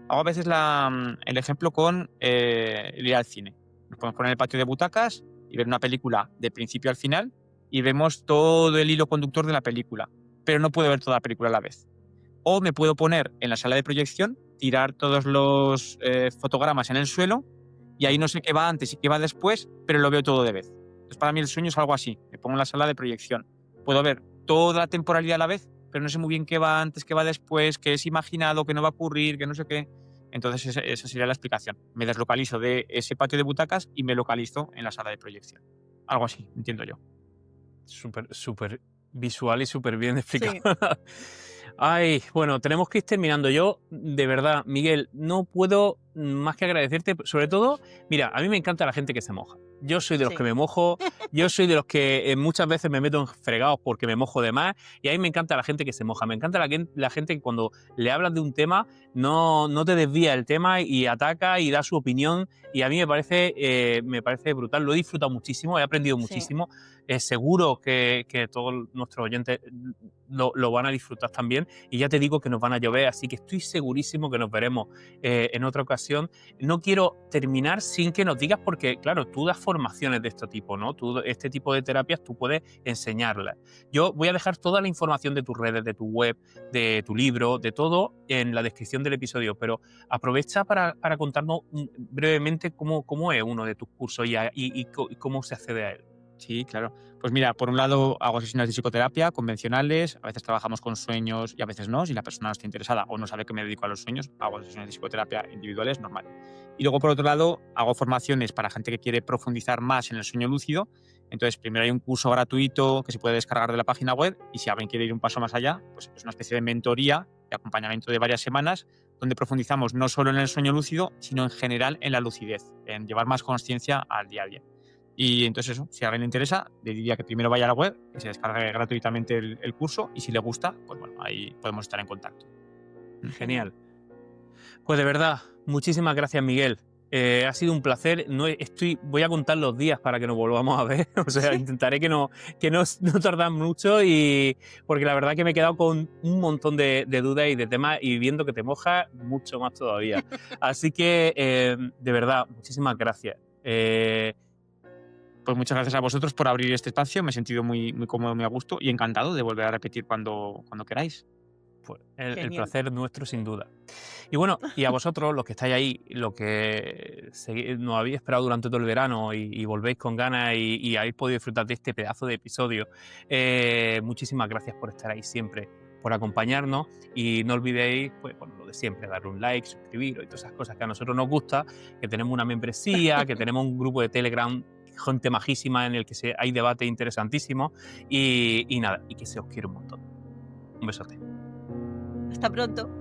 Speaker 3: Hago a veces el ejemplo con el ir al cine. Nos podemos poner en el patio de butacas y ver una película de principio al final y vemos todo el hilo conductor de la película, pero no puedo ver toda la película a la vez. O me puedo poner en la sala de proyección, tirar todos los fotogramas en el suelo y ahí no sé qué va antes y qué va después, pero lo veo todo de vez. Entonces, para mí el sueño es algo así. Me pongo en la sala de proyección. Puedo ver toda la temporalidad a la vez, pero no sé muy bien qué va antes, qué va después, qué es imaginado, qué no va a ocurrir, qué no sé qué. Entonces esa sería la explicación. Me deslocalizo de ese patio de butacas y me localizo en la sala de proyección. Algo así, entiendo yo.
Speaker 2: Súper visual y súper bien explicado. Sí. Ay, bueno, tenemos que ir terminando. Yo, de verdad, Miguel, no puedo más que agradecerte. Sobre todo, mira, a mí me encanta la gente que se moja. Yo soy de los que me mojo, yo soy de los que muchas veces me meto en fregados porque me mojo de más, y a mí me encanta la gente que se moja. Me encanta la gente que cuando le hablas de un tema no te desvía el tema y ataca y da su opinión, y a mí me parece brutal. Lo he disfrutado muchísimo, he aprendido muchísimo. Seguro que todos nuestros oyentes lo van a disfrutar también, y ya te digo que nos van a llover, así que estoy segurísimo que nos veremos en otra ocasión. No quiero terminar sin que nos digas, porque claro, tú das formaciones de este tipo, ¿no? Este tipo de terapias tú puedes enseñarlas. Yo voy a dejar toda la información de tus redes, de tu web, de tu libro, de todo en la descripción del episodio, pero aprovecha para contarnos brevemente cómo es uno de tus cursos y cómo se accede a él.
Speaker 3: Sí, claro. Pues mira, por un lado hago sesiones de psicoterapia convencionales, a veces trabajamos con sueños y a veces no, si la persona no está interesada o no sabe que me dedico a los sueños, hago sesiones de psicoterapia individuales, normal. Y luego por otro lado hago formaciones para gente que quiere profundizar más en el sueño lúcido. Entonces primero hay un curso gratuito que se puede descargar de la página web y si alguien quiere ir un paso más allá, pues es una especie de mentoría de acompañamiento de varias semanas donde profundizamos no solo en el sueño lúcido, sino en general en la lucidez, en llevar más conciencia al día a día. Y entonces eso, si a alguien le interesa, le diría que primero vaya a la web, que se descargue gratuitamente el curso y si le gusta, pues bueno, ahí podemos estar en contacto.
Speaker 2: Genial. Pues de verdad, muchísimas gracias, Miguel. Ha sido un placer. Voy a contar los días para que nos volvamos a ver. O sea, intentaré que no tardan mucho porque la verdad que me he quedado con un montón de dudas y de temas y viendo que te mojas mucho más todavía. Así que, de verdad, muchísimas gracias.
Speaker 3: Pues muchas gracias a vosotros por abrir este espacio. Me he sentido muy, muy cómodo, muy a gusto y encantado de volver a repetir cuando queráis.
Speaker 2: Pues el
Speaker 1: Genial.
Speaker 2: placer nuestro, sin duda. Y bueno, y a vosotros, los que estáis ahí, los que nos habéis esperado durante todo el verano y volvéis con ganas y habéis podido disfrutar de este pedazo de episodio, muchísimas gracias por estar ahí siempre, por acompañarnos y no olvidéis, pues, bueno, lo de siempre, darle un like, suscribiros y todas esas cosas que a nosotros nos gusta, que tenemos una membresía, que tenemos un grupo de Telegram, gente majísima en el que hay debate interesantísimo y nada, y que se os quiere un montón. Un besote.
Speaker 1: Hasta pronto.